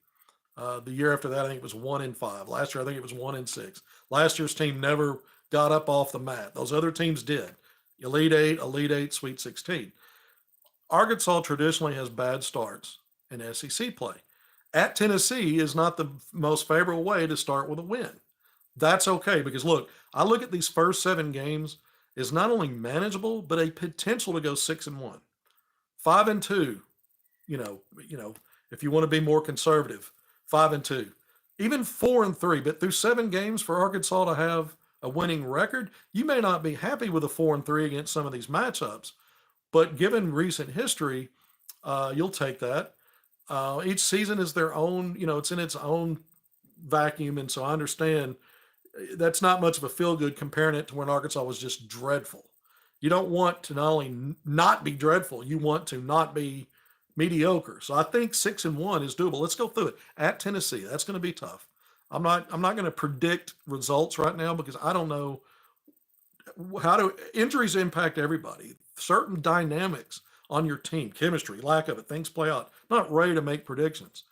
The year after that, I think it was 1-5. Last year, I think it was 1-6. Last year's team never got up off the mat. Those other teams did. Elite Eight, Sweet 16. Arkansas traditionally has bad starts in SEC play. At Tennessee is not the most favorable way to start with a win. That's okay because look, I look at these first 7 games as not only manageable but a potential to go 6-1, 5-2. If you want to be more conservative, 5-2, even 4-3. But through 7 games for Arkansas to have a winning record, you may not be happy with a 4-3 against some of these matchups, but given recent history, you'll take that. Each season is their own, it's in its own vacuum, and so I understand that's not much of a feel good comparing it to when Arkansas was just dreadful. You don't want to not only not be dreadful, you want to not be mediocre. So I think 6-1 is doable. Let's go through it. At Tennessee, that's going to be tough. I'm not going to predict results right now because I don't know how do injuries impact everybody. Certain dynamics on your team, chemistry, lack of it, things play out. I'm not ready to make predictions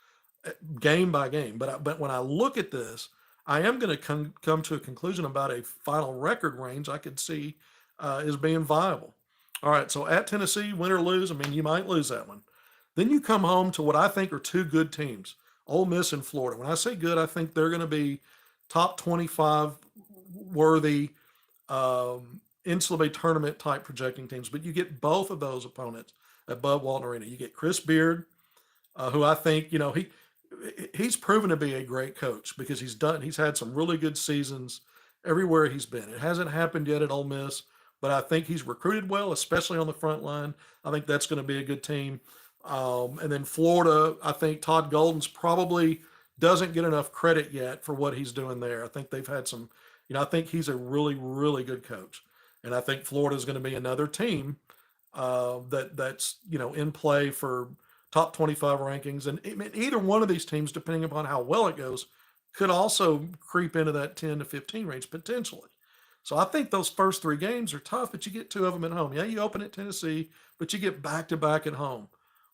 game by game, but when I look at this, I am going to come to a conclusion about a final record range I could see as being viable. All right, so at Tennessee, win or lose, I mean, you might lose that one. Then you come home to what I think are 2 good teams, Ole Miss and Florida. When I say good, I think they're going to be top 25 worthy NCAA tournament type projecting teams. But you get both of those opponents at Bud Walton Arena. You get Chris Beard, who I think, he's proven to be a great coach because he's had some really good seasons everywhere he's been. It hasn't happened yet at Ole Miss, but I think he's recruited well, especially on the front line. I think that's going to be a good team. And then Florida, I think Todd Golden's probably doesn't get enough credit yet for what he's doing there. I think they've had some, I think he's a really, really good coach. And I think Florida is going to be another team that's, in play for top 25 rankings. And either one of these teams, depending upon how well it goes, could also creep into that 10 to 15 range potentially. So I think those first 3 games are tough, but you get 2 of them at home. Yeah, you open at Tennessee, but you get back-to-back at home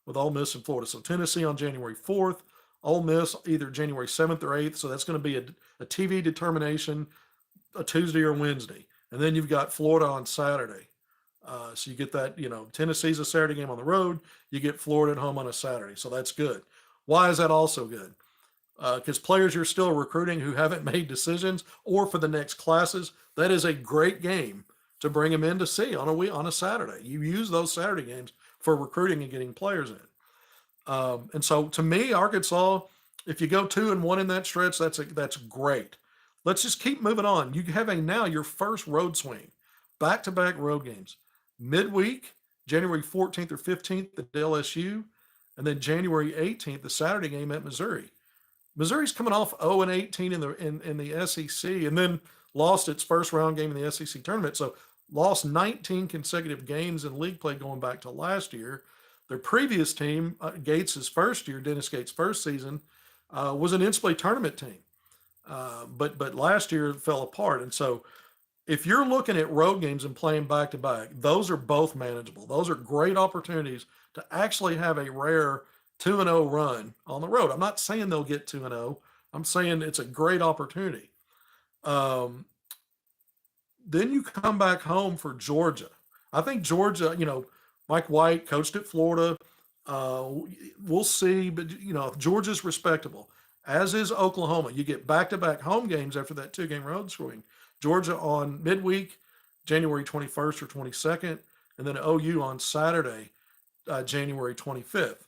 with Ole Miss and Florida. So Tennessee on January 4th, Ole Miss either January 7th or 8th. So that's going to be a TV determination, a Tuesday or Wednesday. And then you've got Florida on Saturday. So you get that, Tennessee's a Saturday game on the road. You get Florida at home on a Saturday. So that's good. Why is that also good? Because players you're still recruiting who haven't made decisions or for the next classes, that is a great game to bring them in to see on a Saturday. You use those Saturday games for recruiting and getting players in. And so to me, Arkansas, if you go 2-1 in that stretch, that's great. Let's just keep moving on. You have now your first road swing, back-to-back road games. Midweek, January 14th or 15th at LSU, and then January 18th, the Saturday game at Missouri. Missouri's coming off 0-18 in the SEC, and then lost its first round game in the SEC tournament. So lost 19 consecutive games in league play going back to last year. Their previous team, Dennis Gates' first season, was an NCAA tournament team. But last year it fell apart. And so if you're looking at road games and playing back to back, those are both manageable. Those are great opportunities to actually have a rare 2-0 run on the road. I'm not saying they'll get 2-0. I'm saying it's a great opportunity. Then you come back home for Georgia. I think Georgia, Mike White coached at Florida. We'll see, but Georgia's respectable, as is Oklahoma. You get back-to-back home games after that 2-game road swing. Georgia on midweek, January 21st or 22nd, and then OU on Saturday, January 25th.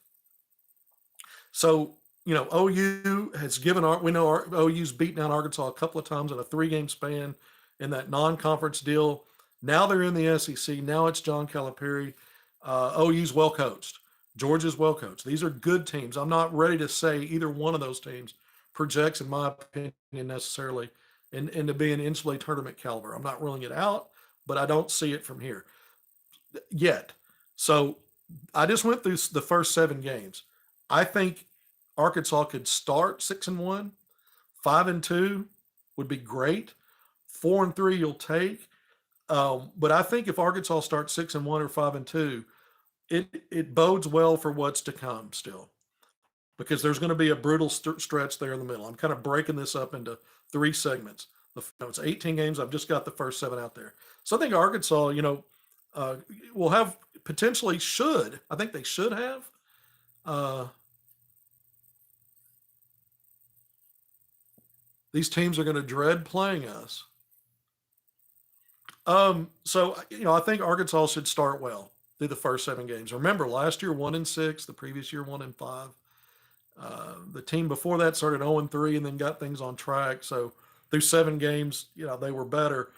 So, OU has we know OU's beaten down Arkansas a couple of times in a 3-game span in that non-conference deal. Now they're in the SEC. Now it's John Calipari. OU's well coached. Georgia's well coached. These are good teams. I'm not ready to say either one of those teams projects, in my opinion, necessarily and to be an NCAA tournament caliber. I'm not ruling it out, but I don't see it from here yet. So I just went through the first 7 games. I think Arkansas could start 6-1, 5-2 would be great. 4-3 you'll take. But I think if Arkansas starts 6-1 or 5-2, it bodes well for what's to come still, because there's going to be a brutal stretch there in the middle. I'm kind of breaking this up into 3 segments. It's 18 games. I've just got the first 7 out there. So I think Arkansas, will have potentially should. I think they should have. These teams are going to dread playing us. So I think Arkansas should start well through the first 7 games. Remember, last year 1-6, the previous year 1-5. The team before that started 0-3 and then got things on track. So through 7 games, they were better.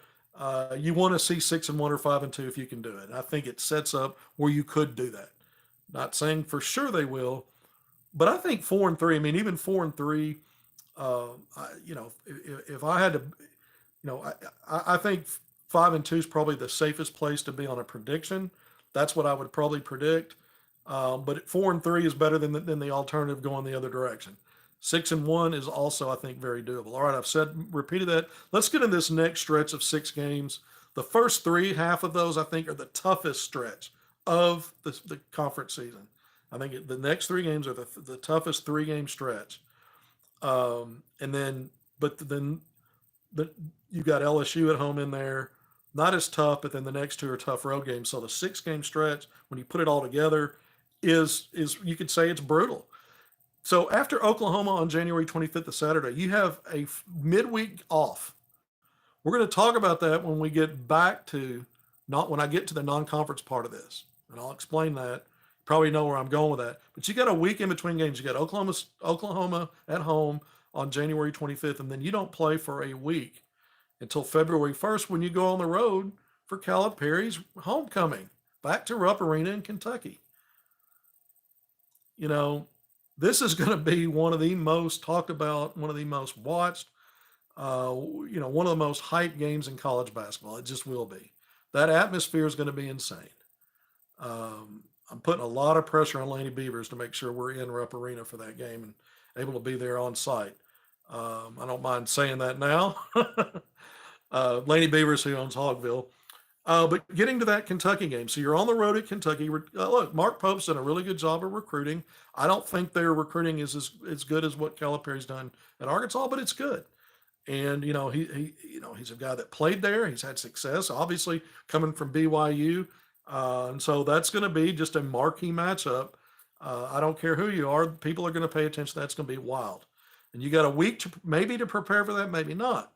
You want to see 6-1 or 5-2 if you can do it. And I think it sets up where you could do that. Not saying for sure they will, but I think 4-3. I mean, even 4-3. If I had to, I think 5-2 is probably the safest place to be on a prediction. That's what I would probably predict. But 4-3 is better than the alternative going the other direction. 6-1 is also, I think, very doable. All right, I've repeated that. Let's get in this next stretch of 6 games. The first 3, half of those, I think, are the toughest stretch of the conference season. I think the next 3 games are the toughest 3-game stretch. And then you've got LSU at home in there. Not as tough, but then the next 2 are tough road games. So the 6-game stretch, when you put it all together, is you could say it's brutal. So after Oklahoma on January 25th, the Saturday, you have a midweek off. We're going to talk about that when we get back to when I get to the non-conference part of this, and I'll explain that. Probably know where I'm going with that. But you got a week in between games. You got Oklahoma at home on January 25th, and then you don't play for a week until February 1st when you go on the road for Calipari's homecoming back to Rupp Arena in Kentucky. This is going to be one of the most talked about, one of the most watched, one of the most hyped games in college basketball. It just will be. That atmosphere is going to be insane. I'm putting a lot of pressure on Laney Beavers to make sure we're in Rupp Arena for that game and able to be there on site. I don't mind saying that now. Laney Beavers, who owns Hogville. But getting to that Kentucky game. So you're on the road at Kentucky. Look, Mark Pope's done a really good job of recruiting. I don't think their recruiting is as good as what Calipari's done at Arkansas, but it's good. And, he's a guy that played there. He's had success, obviously, coming from BYU. And so that's going to be just a marquee matchup. I don't care who you are. People are going to pay attention. That's going to be wild. And you got a week to prepare for that, maybe not.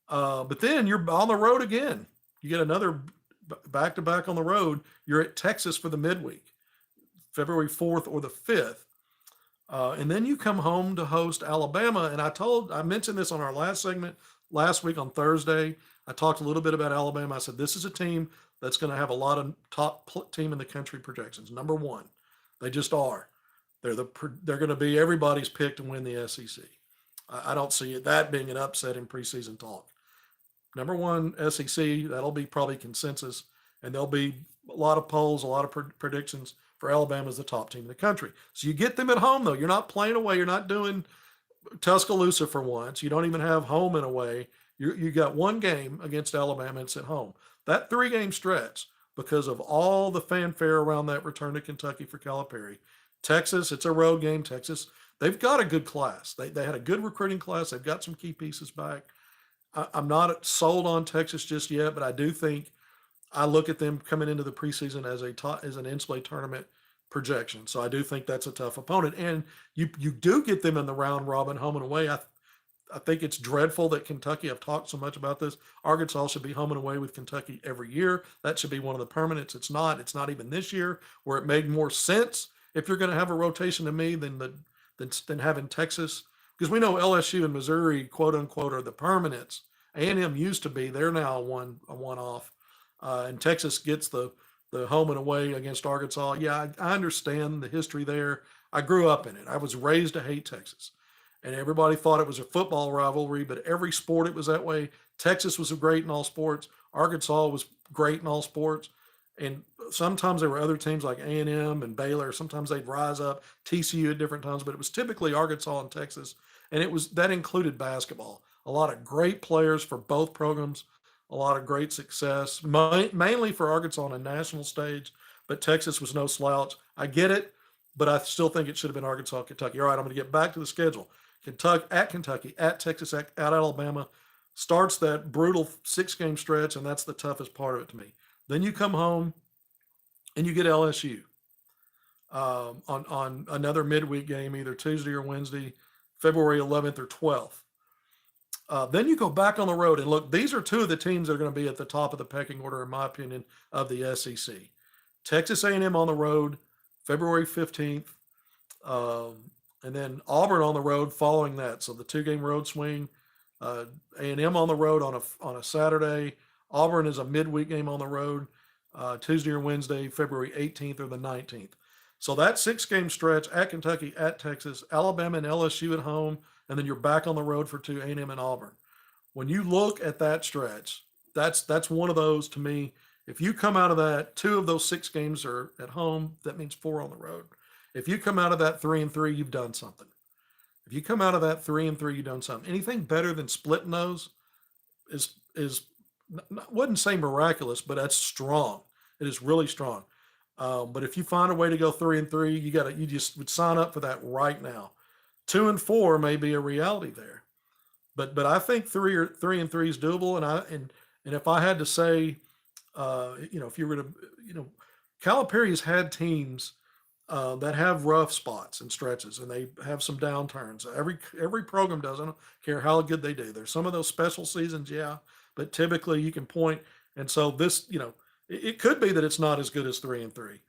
But then you're on the road again. You get another back-to-back on the road. You're at Texas for the midweek, February 4th or the 5th. And then you come home to host Alabama. And I mentioned this on our last segment last week on Thursday. I talked a little bit about Alabama. I said, this is a team that's going to have a lot of top team in the country projections. Number 1, they just are. They're going to be everybody's pick to win the SEC. I don't see that being an upset in preseason talk. Number 1 SEC, that'll be probably consensus, and there'll be a lot of polls, a lot of predictions for Alabama as the top team in the country. So you get them at home, though. You're not playing away. You're not doing Tuscaloosa for once. You don't even have home and away. You got 1 game against Alabama. It's at home. That 3-game stretch, because of all the fanfare around that return to Kentucky for Calipari. Texas, it's a road game. Texas, they've got a good class. They had a good recruiting class. They've got some key pieces back. I'm not sold on Texas just yet, but I do think I look at them coming into the preseason as an NCAA tournament projection. So I do think that's a tough opponent. And you do get them in the round robin home and away. I think it's dreadful that Kentucky, I've talked so much about this, Arkansas should be home and away with Kentucky every year. That should be one of the permanents. It's not. It's not even this year, where it made more sense if you're going to have a rotation to me than having Texas. Because we know LSU and Missouri, quote unquote, are the permanents. A&M used to be. They're now a one-off. And Texas gets the home and away against Arkansas. Yeah, I understand the history there. I grew up in it. I was raised to hate Texas. and everybody thought it was a football rivalry, but every sport it was that way. Texas was great in all sports. Arkansas was great in all sports. And sometimes there were other teams like A&M and Baylor. Sometimes they'd rise up, TCU at different times, but it was typically Arkansas and Texas. And that included basketball. A lot of great players for both programs, a lot of great success, mainly for Arkansas on a national stage, but Texas was no slouch. I get it, but I still think it should have been Arkansas, Kentucky. All right, I'm going to get back to the schedule. Kentucky, at Texas, at Alabama, starts that brutal 6-game stretch, and that's the toughest part of it to me. Then you come home and you get LSU on another midweek game, either Tuesday or Wednesday, February 11th or 12th. Then you go back on the road, and look, these are two of the teams that are going to be at the top of the pecking order, in my opinion, of the SEC. Texas A&M on the road, February 15th, and then Auburn on the road following that. So the 2-game road swing, A&M on the road on a Saturday. Auburn is a midweek game on the road, Tuesday or Wednesday, February 18th or the 19th. So that 6-game stretch at Kentucky, at Texas, Alabama and LSU at home, and then you're back on the road for 2, A&M and Auburn. When you look at that stretch, that's one of those, to me. If you come out of that, 2 of those 6 games are at home, that means 4 on the road. If you come out of that 3-3, you've done something. If you come out of that 3-3, you've done something. Anything better than splitting those is wouldn't say miraculous, but that's strong. It is really strong. But if you find a way to go 3-3, you just would sign up for that right now. 2-4 may be a reality there, but I think 3-3 is doable. And if I had to say, if you were to, Calipari has had teams that have rough spots and stretches, and they have some downturns. Every program does. I don't care how good they do. There's some of those special seasons, yeah, but typically you can point. And so this, it could be that it's not as good as 3-3,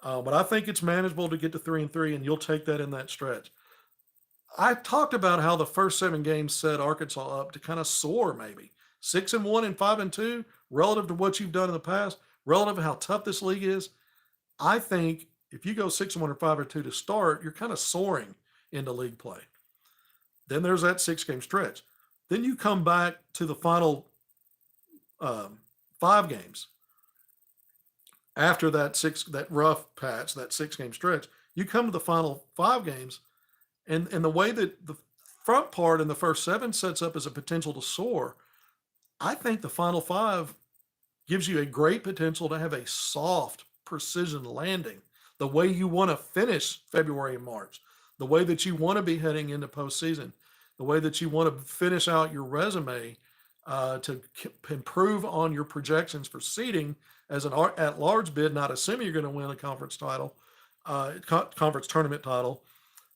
but I think it's manageable to get to 3-3, and you'll take that in that stretch. I talked about how the first 7 games set Arkansas up to kind of soar, maybe 6-1 and 5-2 relative to what you've done in the past, relative to how tough this league is. I think if you go 6-1 or 5-2 to start, you're kind of soaring into league play. Then there's that 6-game stretch. Then you come back to the final 5 games after that rough patch, that 6-game stretch. You come to the final 5 games, and the way that the front part in the first 7 sets up as a potential to soar, I think the final 5 gives you a great potential to have a soft precision landing, the way you want to finish February and March, the way that you want to be heading into postseason, the way that you want to finish out your resume to improve on your projections for seeding as an at-large bid, not assuming you're going to win a conference title, conference tournament title.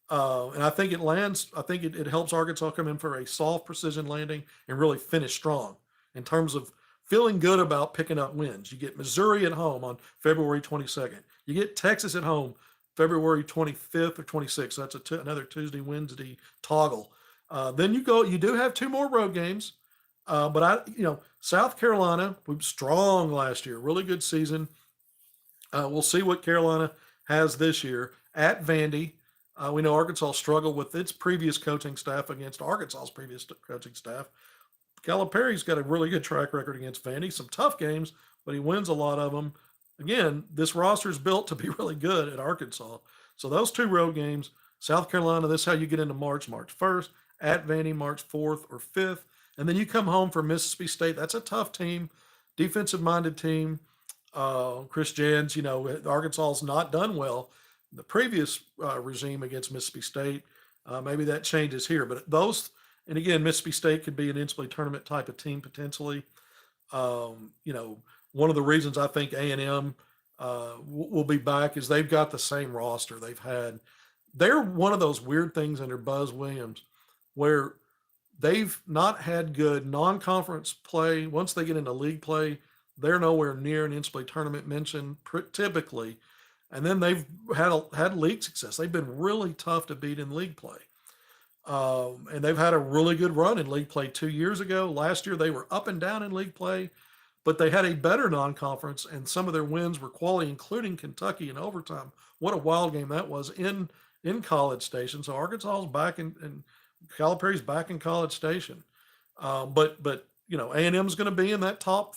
And I think it helps Arkansas come in for a soft precision landing and really finish strong in terms of feeling good about picking up wins. You get Missouri at home on February 22nd. You get Texas at home February 25th or 26th. So that's another Tuesday, Wednesday toggle. Then you do have 2 more road games. But South Carolina, we were strong last year, really good season. We'll see what Carolina has this year at Vandy. We know Arkansas struggled with its previous coaching staff against Arkansas's previous coaching staff. Calipari's got a really good track record against Vandy. Some tough games, but he wins a lot of them. Again, this roster is built to be really good at Arkansas. So those 2 road games, South Carolina, this is how you get into March 1st, at Vandy, March 4th or 5th. And then you come home for Mississippi State. That's a tough team, defensive-minded team. Chris Jans, Arkansas's not done well. The previous regime against Mississippi State, maybe that changes here. But and again, Mississippi State could be an NCAA tournament type of team potentially. One of the reasons I think A&M will be back is they've got the same roster they've had. They're one of those weird things under Buzz Williams where they've not had good non-conference play. Once they get into league play, they're nowhere near an NCAA tournament mention typically. And then they've had league success. They've been really tough to beat in league play. And they've had a really good run in league play 2 years ago. Last year, they were up and down in league play, but they had a better non-conference, and some of their wins were quality, including Kentucky in overtime. What a wild game that was in College Station. So Arkansas is back and Calipari's back in College Station. But A&M is going to be in that top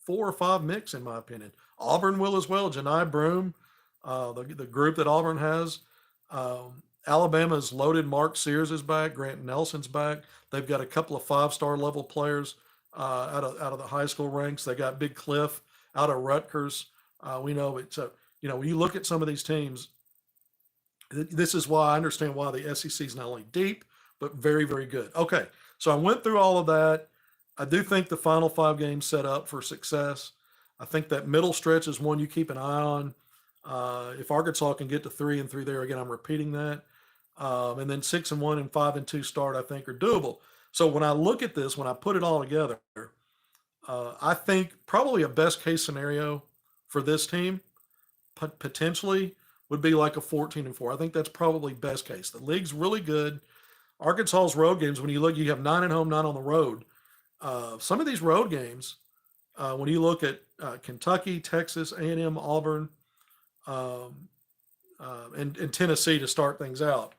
4 or 5 mix, in my opinion. Auburn will as well. Janai Broome, the group that Auburn has. Alabama's loaded. Mark Sears is back. Grant Nelson's back. They've got a couple of 5-star level players out of the high school ranks. They got Big Cliff out of Rutgers. We know it's when you look at some of these teams, this is why I understand why the SEC is not only deep but very, very good. Okay, so I went through all of that. I do think the final 5 games set up for success. I think that middle stretch is one you keep an eye on. If Arkansas can get to 3-3 there, again, I'm repeating that. And then 6-1 and 5-2 start, I think, are doable. So when I look at this, when I put it all together, I think probably a best case scenario for this team potentially would be like a 14-4. I think that's probably best case. The league's really good. Arkansas's road games, when you look, you have 9 at home, 9 on the road. Some of these road games, when you look at Kentucky, Texas, A&M, Auburn, and Tennessee to start things out,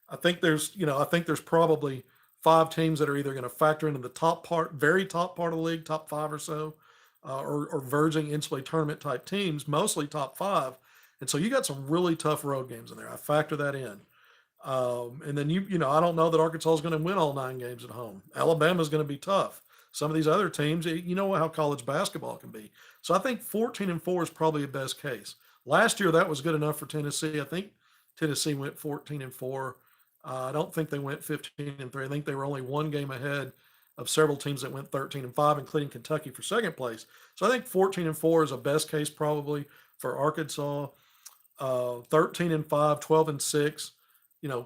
I think there's probably 5 teams that are either going to factor into the top part, very top part of the league, top 5 or so, or verging NCAA tournament type teams, mostly top 5. And so you got some really tough road games in there. I factor that in. And then I don't know that Arkansas is going to win all 9 games at home. Alabama is going to be tough. Some of these other teams, you know how college basketball can be. So I think 14-4 is probably a best case. Last year that was good enough for Tennessee. I think Tennessee went 14-4. I don't think they went 15-3. I think they were only 1 game ahead of several teams that went 13-5, including Kentucky for second place. So I think 14-4 is a best case probably for Arkansas. 13-5, 12-6,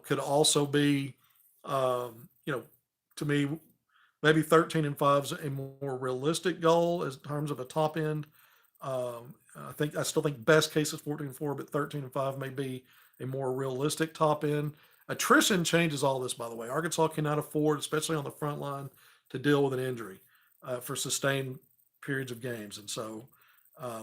could also be, to me, maybe 13-5 is a more realistic goal as terms of a top end. I still think best case is 14-4, but 13-5 may be a more realistic top end. Attrition changes all this, by the way. Arkansas cannot afford, especially on the front line, to deal with an injury for sustained periods of games. And so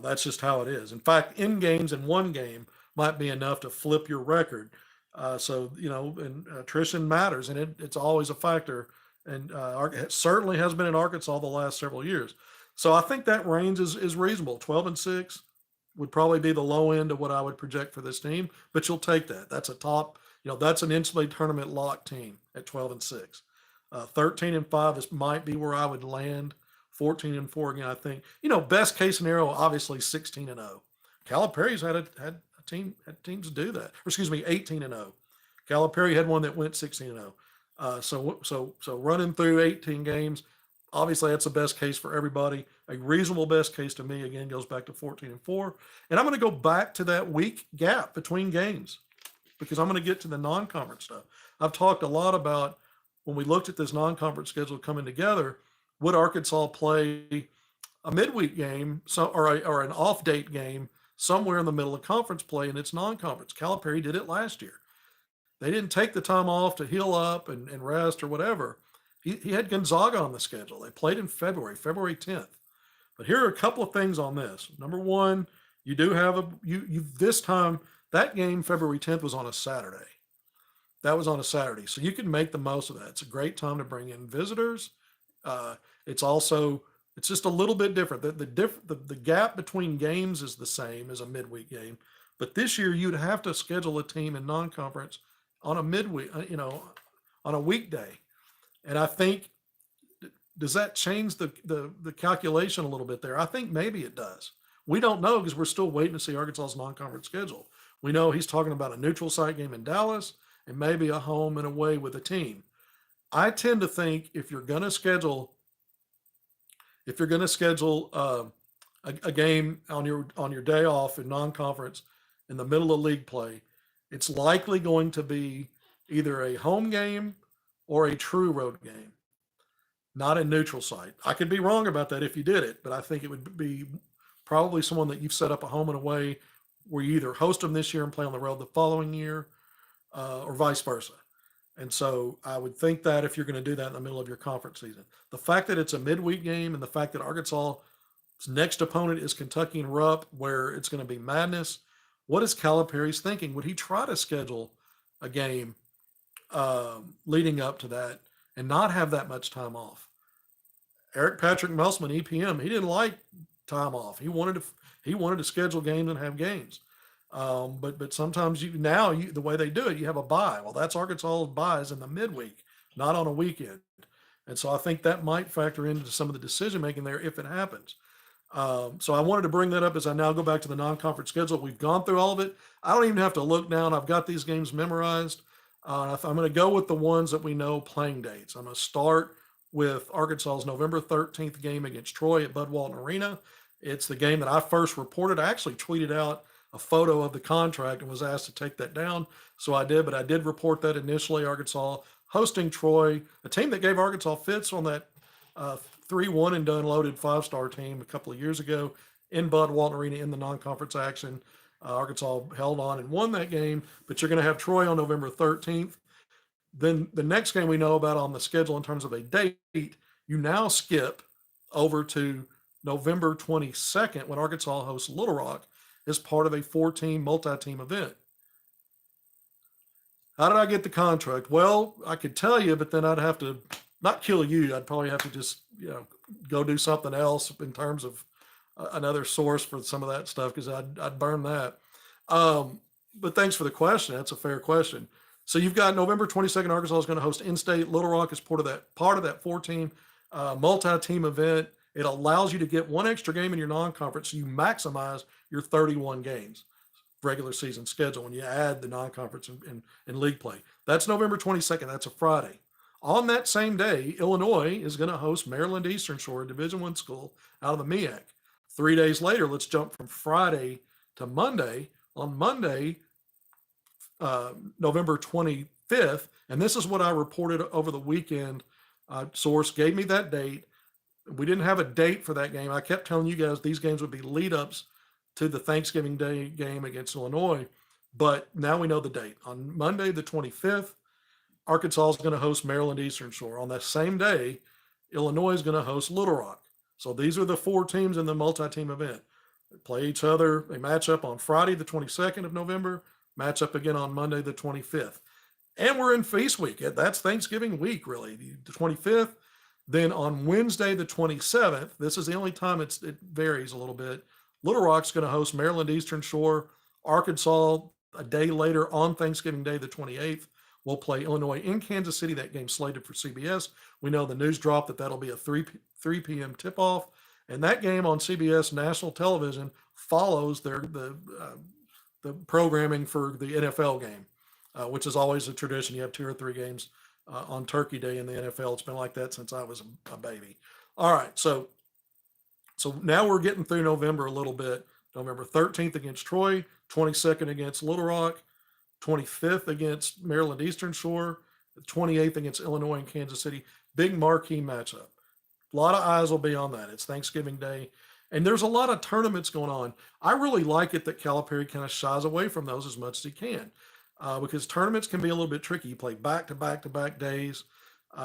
that's just how it is. In fact, in games in 1 game might be enough to flip your record. And attrition matters, and it's always a factor. And it certainly has been in Arkansas the last several years. So I think that range is reasonable. 12-6 would probably be the low end of what I would project for this team, but you'll take that. That's a top, that's an NCAA tournament lock team at 12-6. 13-5 might be where I would land. 14-4 again, I think. Best case scenario, obviously 16-0. Calipari's had teams do that. Or excuse me, 18-0. Calipari had one that went 16-0. So running through 18 games, obviously that's the best case for everybody. A reasonable best case to me, again, goes back to 14-4. And I'm going to go back to that week gap between games because I'm going to get to the non-conference stuff. I've talked a lot about when we looked at this non-conference schedule coming together, would Arkansas play a midweek game or an off-date game somewhere in the middle of conference play in its non-conference? Calipari did it last year. They didn't take the time off to heal up and rest or whatever. He had Gonzaga on the schedule. They played in February 10th. But here are a couple of things on this. Number one, you do have this time, that game, February 10th, was on a Saturday. That was on a Saturday. So you can make the most of that. It's a great time to bring in visitors. It's just a little bit different. The gap between games is the same as a midweek game. But this year you'd have to schedule a team in non-conference on a midweek, on a weekday. And I think, does that change the calculation a little bit there? I think maybe it does. We don't know because we're still waiting to see Arkansas's non-conference schedule. We know he's talking about a neutral site game in Dallas and maybe a home and away with a team. I tend to think if you're going to schedule a game on your day off in non-conference in the middle of league play, it's likely going to be either a home game or a true road game, not a neutral site. I could be wrong about that if you did it, but I think it would be probably someone that you've set up a home and away where you either host them this year and play on the road the following year, or vice versa. And so I would think that if you're going to do that in the middle of your conference season, the fact that it's a midweek game and the fact that Arkansas's next opponent is Kentucky and Rupp, where it's going to be madness, what is Calipari's thinking? Would he try to schedule a game leading up to that and not have that much time off. Eric Patrick Musselman, EPM, he didn't like time off. He wanted to schedule games and have games. But sometimes the way they do it, you have a bye. Well, that's Arkansas's buys in the midweek, not on a weekend. And so I think that might factor into some of the decision making there if it happens. So I wanted to bring that up as I now go back to the non-conference schedule. We've gone through all of it. I don't even have to look down. I've got these games memorized. I'm going to go with the ones that we know playing dates. I'm going to start with Arkansas's November 13th game against Troy at Bud Walton Arena. It's the game that I first reported. I actually tweeted out a photo of the contract and was asked to take that down. So I did, but I did report that initially. Arkansas hosting Troy, a team that gave Arkansas fits on that 3-1 and done loaded 5-star team a couple of years ago in Bud Walton Arena in the non-conference action. Arkansas held on and won that game, but you're going to have Troy on November 13th. Then the next game we know about on the schedule in terms of a date, you now skip over to November 22nd when Arkansas hosts Little Rock as part of a 4-team multi-team event. How did I get the contract? Well, I could tell you, but then I'd have to not kill you. I'd probably have to just, go do something else in terms of another source for some of that stuff because I'd burn that. But thanks for the question. That's a fair question. So you've got November 22nd, Arkansas is going to host in-state. Little Rock is part of that 4-team multi-team event. It allows you to get one extra game in your non-conference, so you maximize your 31 games regular season schedule when you add the non-conference and league play. That's November 22nd. That's a Friday. On that same day, Illinois is going to host Maryland Eastern Shore, a Division I school out of the MEAC. 3 days later, let's jump from Friday to Monday. On Monday, November 25th, and this is what I reported over the weekend. Source gave me that date. We didn't have a date for that game. I kept telling you guys these games would be lead ups to the Thanksgiving Day game against Illinois, but now we know the date. On Monday, the 25th, Arkansas is going to host Maryland Eastern Shore. On that same day, Illinois is going to host Little Rock. So these are the 4 teams in the multi-team event. They play each other. They match up on Friday, the 22nd of November, match up again on Monday, the 25th. And we're in feast week. That's Thanksgiving week, really, the 25th. Then on Wednesday, the 27th, this is the only time it varies a little bit. Little Rock's going to host Maryland Eastern Shore. Arkansas, a day later on Thanksgiving Day, the 28th, will play Illinois in Kansas City. That game slated for CBS. We know the news dropped that that'll be a 3 p.m. tip-off. And that game on CBS national television follows the programming for the NFL game, which is always a tradition. You have 2 or 3 games on Turkey Day in the NFL. It's been like that since I was a baby. All right, so now we're getting through November a little bit. November 13th against Troy, 22nd against Little Rock, 25th against Maryland Eastern Shore, the 28th against Illinois and Kansas City. Big marquee matchup. A lot of eyes will be on that. It's Thanksgiving Day. And there's a lot of tournaments going on. I really like it that Calipari kind of shies away from those as much as he can because tournaments can be a little bit tricky. You play back-to-back days.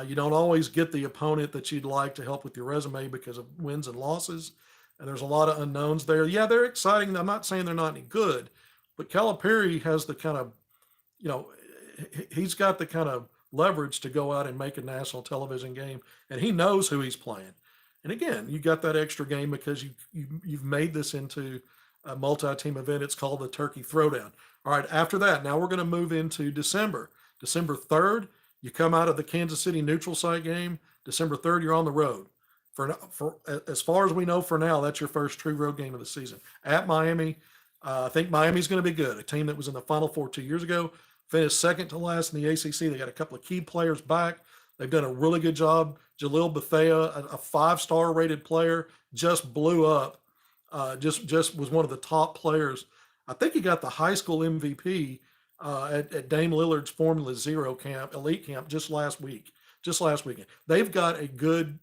You don't always get the opponent that you'd like to help with your resume because of wins and losses. And there's a lot of unknowns there. Yeah, they're exciting. I'm not saying they're not any good, but Calipari has the kind of, he's got the kind of leverage to go out and make a national television game, and he knows who he's playing. And again, you got that extra game because you've made this into a multi-team event. It's called the Turkey Throwdown. All right, after that, now we're going to move into December. December 3rd, you come out of the Kansas City neutral site game. December 3rd, you're on the road. For as far as we know for now, that's your first true road game of the season. At Miami, I think Miami's going to be good. A team that was in the Final Four 2 years ago, finished second to last in the ACC. They got a couple of key players back. They've done a really good job. Jalil Bethea, a 5-star rated player, just blew up. Just was one of the top players. I think he got the high school MVP at Dame Lillard's Formula Zero camp, elite camp, just last weekend. They've got a good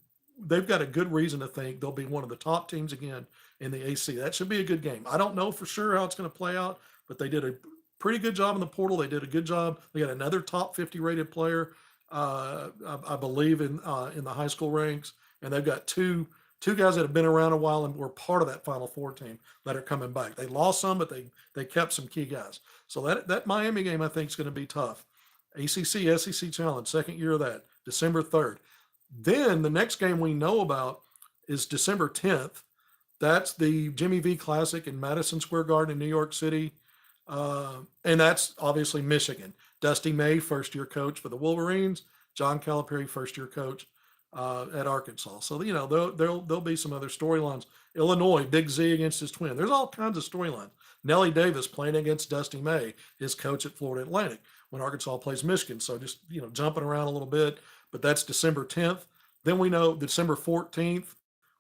reason to think they'll be one of the top teams again in the AC. That should be a good game. I don't know for sure how it's going to play out, but they did a pretty good job in the portal. They did a good job. They got another top 50 rated player, I believe, in the high school ranks, and they've got two guys that have been around a while and were part of that Final Four team that are coming back. They lost some, but they kept some key guys. So that Miami game I think is going to be tough. ACC SEC Challenge, second year of that, December 3rd. Then the next game we know about is December 10th. That's the Jimmy V Classic in Madison Square Garden in New York City. And that's obviously Michigan. Dusty May, first year coach for the Wolverines. John Calipari, first year coach at Arkansas. So, there'll be some other storylines. Illinois, Big Z against his twin. There's all kinds of storylines. Nellie Davis playing against Dusty May, his coach at Florida Atlantic, when Arkansas plays Michigan. So just, jumping around a little bit, but that's December 10th. Then we know December 14th,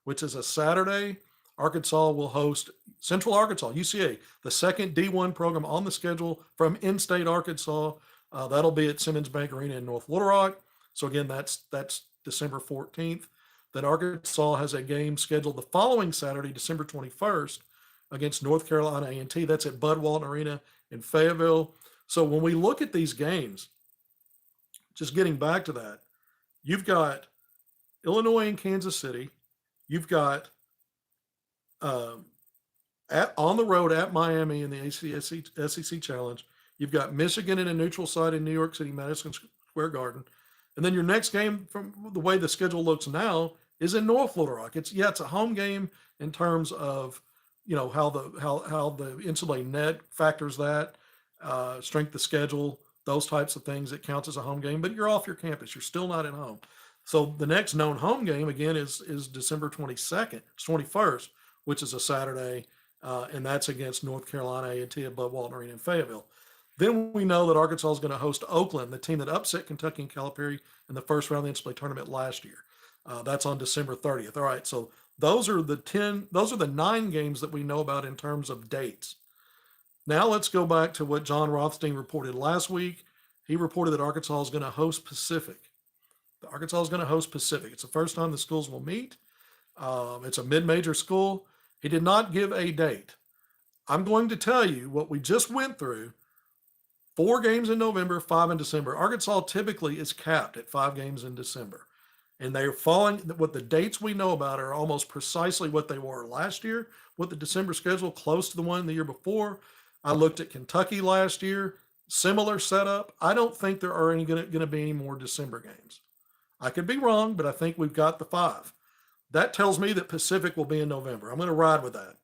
which is a Saturday, Arkansas will host Central Arkansas, UCA, the second D1 program on the schedule from in-state Arkansas. That'll be at Simmons Bank Arena in North Little Rock. So again, that's December 14th. Then Arkansas has a game scheduled the following Saturday, December 21st, against North Carolina A&T. That's at Bud Walton Arena in Fayetteville. So when we look at these games, just getting back to that, you've got Illinois and Kansas City. You've got on the road at Miami in the SEC Challenge. You've got Michigan in a neutral site in New York City, Madison Square Garden. And then your next game, from the way the schedule looks now, is in North Little Rock. It's a home game in terms of how the NCAA net factors that, strength of schedule, those types of things. It counts as a home game, but you're off your campus. You're still not at home. So the next known home game again is December 21st, which is a Saturday, and that's against North Carolina A&T at Bud Walton Arena in Fayetteville. Then we know that Arkansas is going to host Oakland, the team that upset Kentucky and Calipari in the first round of the NCAA tournament last year. That's on December 30th. All right, so those are the 9 games that we know about in terms of dates. Now let's go back to what John Rothstein reported last week. He reported that Arkansas is going to host Pacific. Arkansas is going to host Pacific. It's the first time the schools will meet. It's a mid-major school. He did not give a date. I'm going to tell you what we just went through. 4 games in November, 5 in December. Arkansas typically is capped at 5 games in December. And they're falling, what the dates we know about are almost precisely what they were last year with the December schedule, close to the one the year before. I looked at Kentucky last year, similar setup. I don't think there are going to be any more December games. I could be wrong, but I think we've got the 5. That tells me that Pacific will be in November. I'm going to ride with that.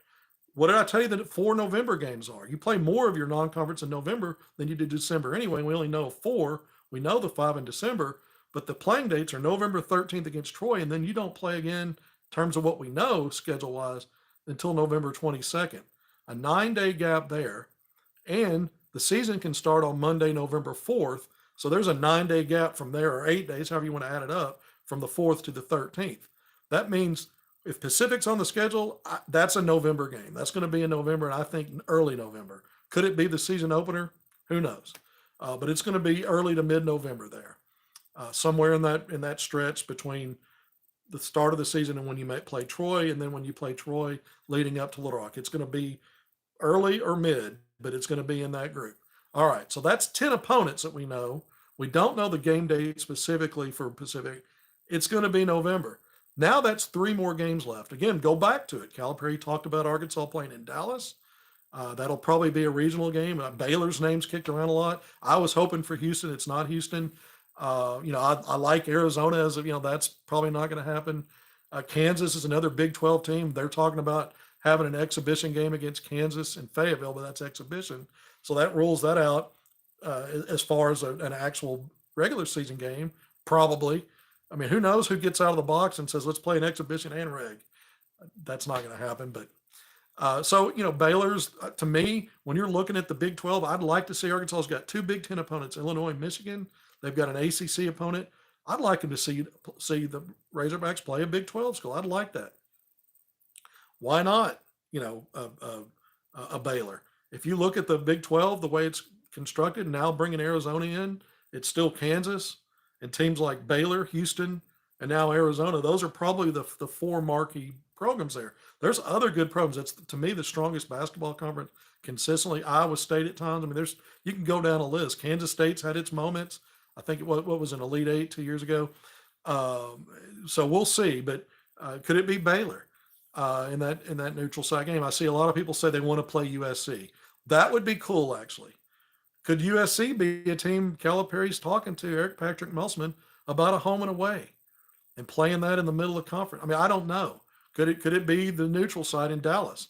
What did I tell you that 4 November games are? You play more of your non-conference in November than you did December anyway. We only know 4. We know the 5 in December, but the playing dates are November 13th against Troy, and then you don't play again in terms of what we know schedule-wise until November 22nd. A 9-day gap there, and the season can start on Monday, November 4th. So there's a 9-day gap from there, or 8 days, however you want to add it up, from the 4th to the 13th. That means if Pacific's on the schedule, that's a November game. That's going to be in November, and I think early November. Could it be the season opener? Who knows? But it's going to be early to mid-November there, somewhere in that stretch between the start of the season and when you might play Troy, and then when you play Troy leading up to Little Rock. It's going to be early or mid, but it's going to be in that group. All right, so that's 10 opponents that we know. We don't know the game date specifically for Pacific. It's going to be November. Now that's 3 more games left. Again, go back to it. Calipari talked about Arkansas playing in Dallas. That'll probably be a regional game. Baylor's name's kicked around a lot. I was hoping for Houston. It's not Houston. I like Arizona as that's probably not going to happen. Kansas is another Big 12 team. They're talking about having an exhibition game against Kansas in Fayetteville, but that's exhibition. So that rules that out as far as an actual regular season game, probably. I mean, who knows who gets out of the box and says, let's play an exhibition and reg. That's not going to happen. But so Baylor's, to me, when you're looking at the Big 12, I'd like to see Arkansas's got 2 Big 10 opponents, Illinois and Michigan. They've got an ACC opponent. I'd like them to see the Razorbacks play a Big 12 school. I'd like that. Why not, a Baylor? If you look at the Big 12, the way it's constructed, now bringing Arizona in, it's still Kansas and teams like Baylor, Houston, and now Arizona. Those are probably the 4 marquee programs there. There's other good programs. That's, to me, the strongest basketball conference consistently. Iowa State at times. I mean, you can go down a list. Kansas State's had its moments. I think what was an Elite 8 2 years ago. So we'll see. But could it be Baylor in that neutral site game? I see a lot of people say they want to play USC. That would be cool, actually. Could USC be a team Calipari's talking to Eric Patrick Musselman about a home and away and playing that in the middle of the conference? I mean, I don't know. Could it be the neutral site in Dallas?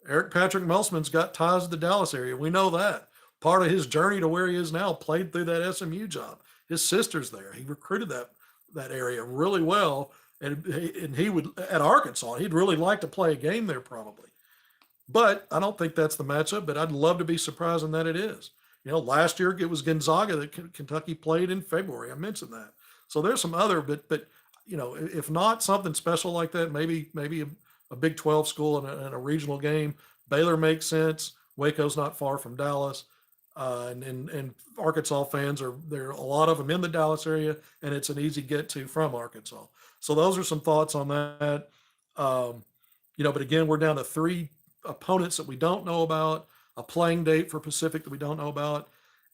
Eric Patrick Musselman's got ties to the Dallas area. We know that. Part of his journey to where he is now played through that SMU job. His sister's there. He recruited that area really well, and he would at Arkansas. He'd really like to play a game there probably. But I don't think that's the matchup. But I'd love to be surprised in that it is. Last year it was Gonzaga that Kentucky played in February. I mentioned that. So there's some other, but if not something special like that, maybe a Big 12 school and a regional game. Baylor makes sense. Waco's not far from Dallas. And Arkansas fans there are a lot of them in the Dallas area, and it's an easy get to from Arkansas. So those are some thoughts on that. But again, we're down to 3 opponents that we don't know about, a playing date for Pacific that we don't know about.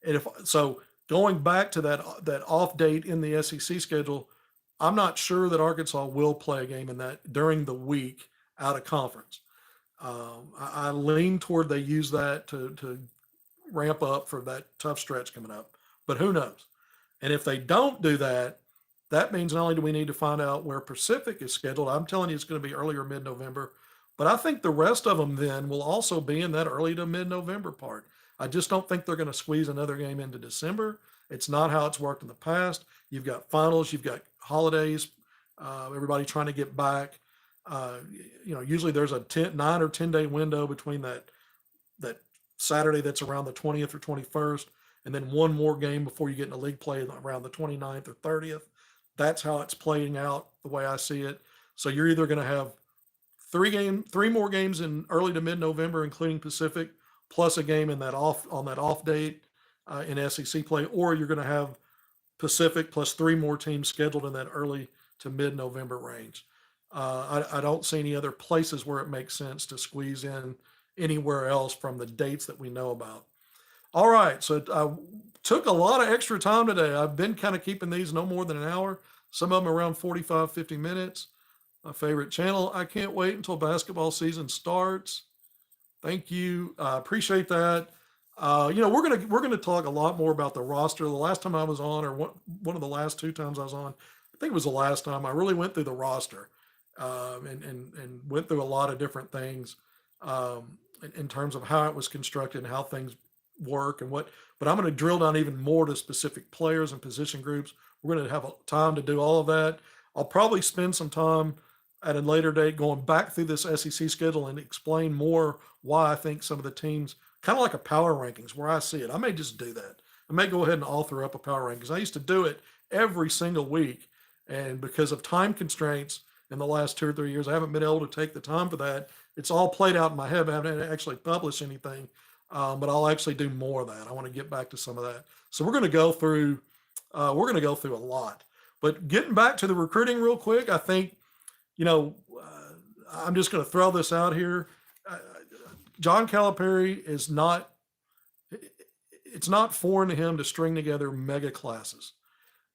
And so going back to that off date in the SEC schedule, I'm not sure that Arkansas will play a game in that during the week out of conference. I lean toward they use that to ramp up for that tough stretch coming up, but who knows? And if they don't do that, that means not only do we need to find out where Pacific is scheduled, I'm telling you it's going to be early or mid-November, but I think the rest of them then will also be in that early to mid-November part. I just don't think they're going to squeeze another game into December. It's not how it's worked in the past. You've got finals, you've got holidays, everybody trying to get back. Usually there's a 9 or 10 day window between that Saturday that's around the 20th or 21st, and then one more game before you get into league play around the 29th or 30th. That's how it's playing out the way I see it. So you're either going to have 3 more games in early to mid-November, including Pacific, plus a game on that off date in SEC play, or you're going to have Pacific plus 3 more teams scheduled in that early to mid-November range. I don't see any other places where it makes sense to squeeze in anywhere else from the dates that we know about. All right, so I took a lot of extra time today. I've been kind of keeping these no more than an hour, some of them around 45, 50 minutes. My favorite channel. I can't wait until basketball season starts. Thank you. I appreciate that. We're gonna talk a lot more about the roster. The last time I was on, or one of the last 2 times I was on, I think it was the last time, I really went through the roster and went through a lot of different things in terms of how it was constructed and how things work and what. But I'm going to drill down even more to specific players and position groups. We're going to have time to do all of that. I'll probably spend some time at a later date going back through this SEC schedule and explain more why I think some of the teams, kind of like a power rankings, where I see it. I may just do that. I may go ahead and author up a power rankings. I used to do it every single week, and because of time constraints in the last 2 or 3 years, I haven't been able to take the time for that. It's all played out in my head. I haven't actually published anything, but I'll actually do more of that. I want to get back to some of that. So we're going to go through a lot. But getting back to the recruiting real quick, I think, I'm just going to throw this out here. John Calipari is not, it's not foreign to him to string together mega classes.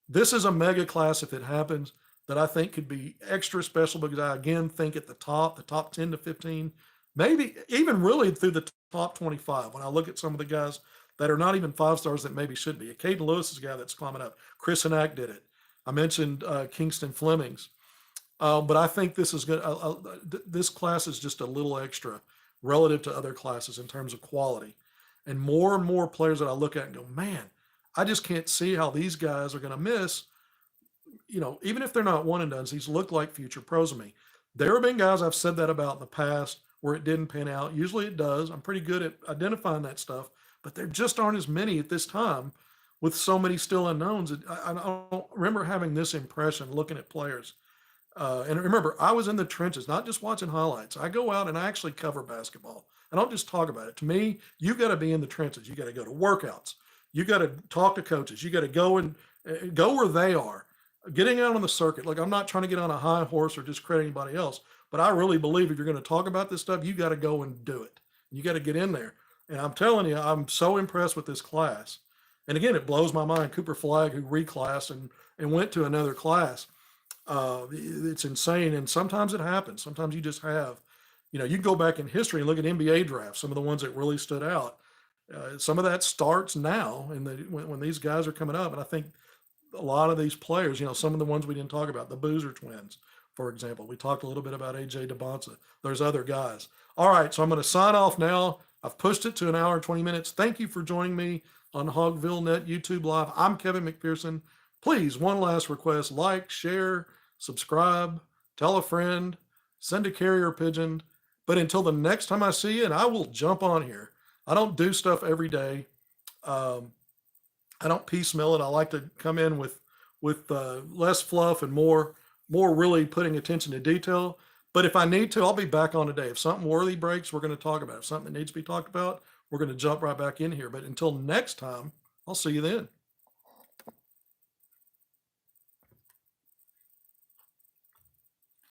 This is a mega class, if it happens, that I think could be extra special because I, again, think at the top 10 to 15, maybe even really through the top 25. When I look at some of the guys that are not even 5 stars that maybe should be. Caden Lewis is a guy that's climbing up. Chris Hinak did it. I mentioned Kingston Flemings. But I think this is good. This class is just a little extra relative to other classes in terms of quality. And more players that I look at and go, man, I just can't see how these guys are going to miss. Even if they're not one and dones, these look like future pros to me. There have been guys I've said that about in the past where it didn't pan out. Usually it does. I'm pretty good at identifying that stuff, but there just aren't as many at this time with so many still unknowns. I don't remember having this impression looking at players. And remember, I was in the trenches, not just watching highlights. I go out and I actually cover basketball. I don't just talk about it. To me, you got to be in the trenches. You got to go to workouts. You got to talk to coaches. You got to go and go where they are. Getting out on the circuit. Like, I'm not trying to get on a high horse or discredit anybody else, but I really believe if you're going to talk about this stuff, you got to go and do it. You got to get in there. And I'm telling you, I'm so impressed with this class. And again, it blows my mind. Cooper Flagg, who reclassed and went to another class. It's insane. And sometimes it happens. Sometimes you just have, you can go back in history and look at NBA drafts, some of the ones that really stood out. Some of that starts now when these guys are coming up. And I think a lot of these players, some of the ones we didn't talk about, the Boozer twins, for example. We talked a little bit about AJ DeBonsa. There's other guys. All right, so I'm going to sign off now. I've pushed it to an hour and 20 minutes. Thank you for joining me on HogvilleNET YouTube Live. I'm Kevin McPherson. Please, one last request: like, share, subscribe, tell a friend, send a carrier pigeon. But until the next time I see you, and I will jump on here. I don't do stuff every day. I don't piecemeal it. I like to come in with less fluff and more really putting attention to detail. But if I need to, I'll be back on today. If something worthy breaks, we're going to talk about it. If something that needs to be talked about, we're going to jump right back in here. But until next time, I'll see you then.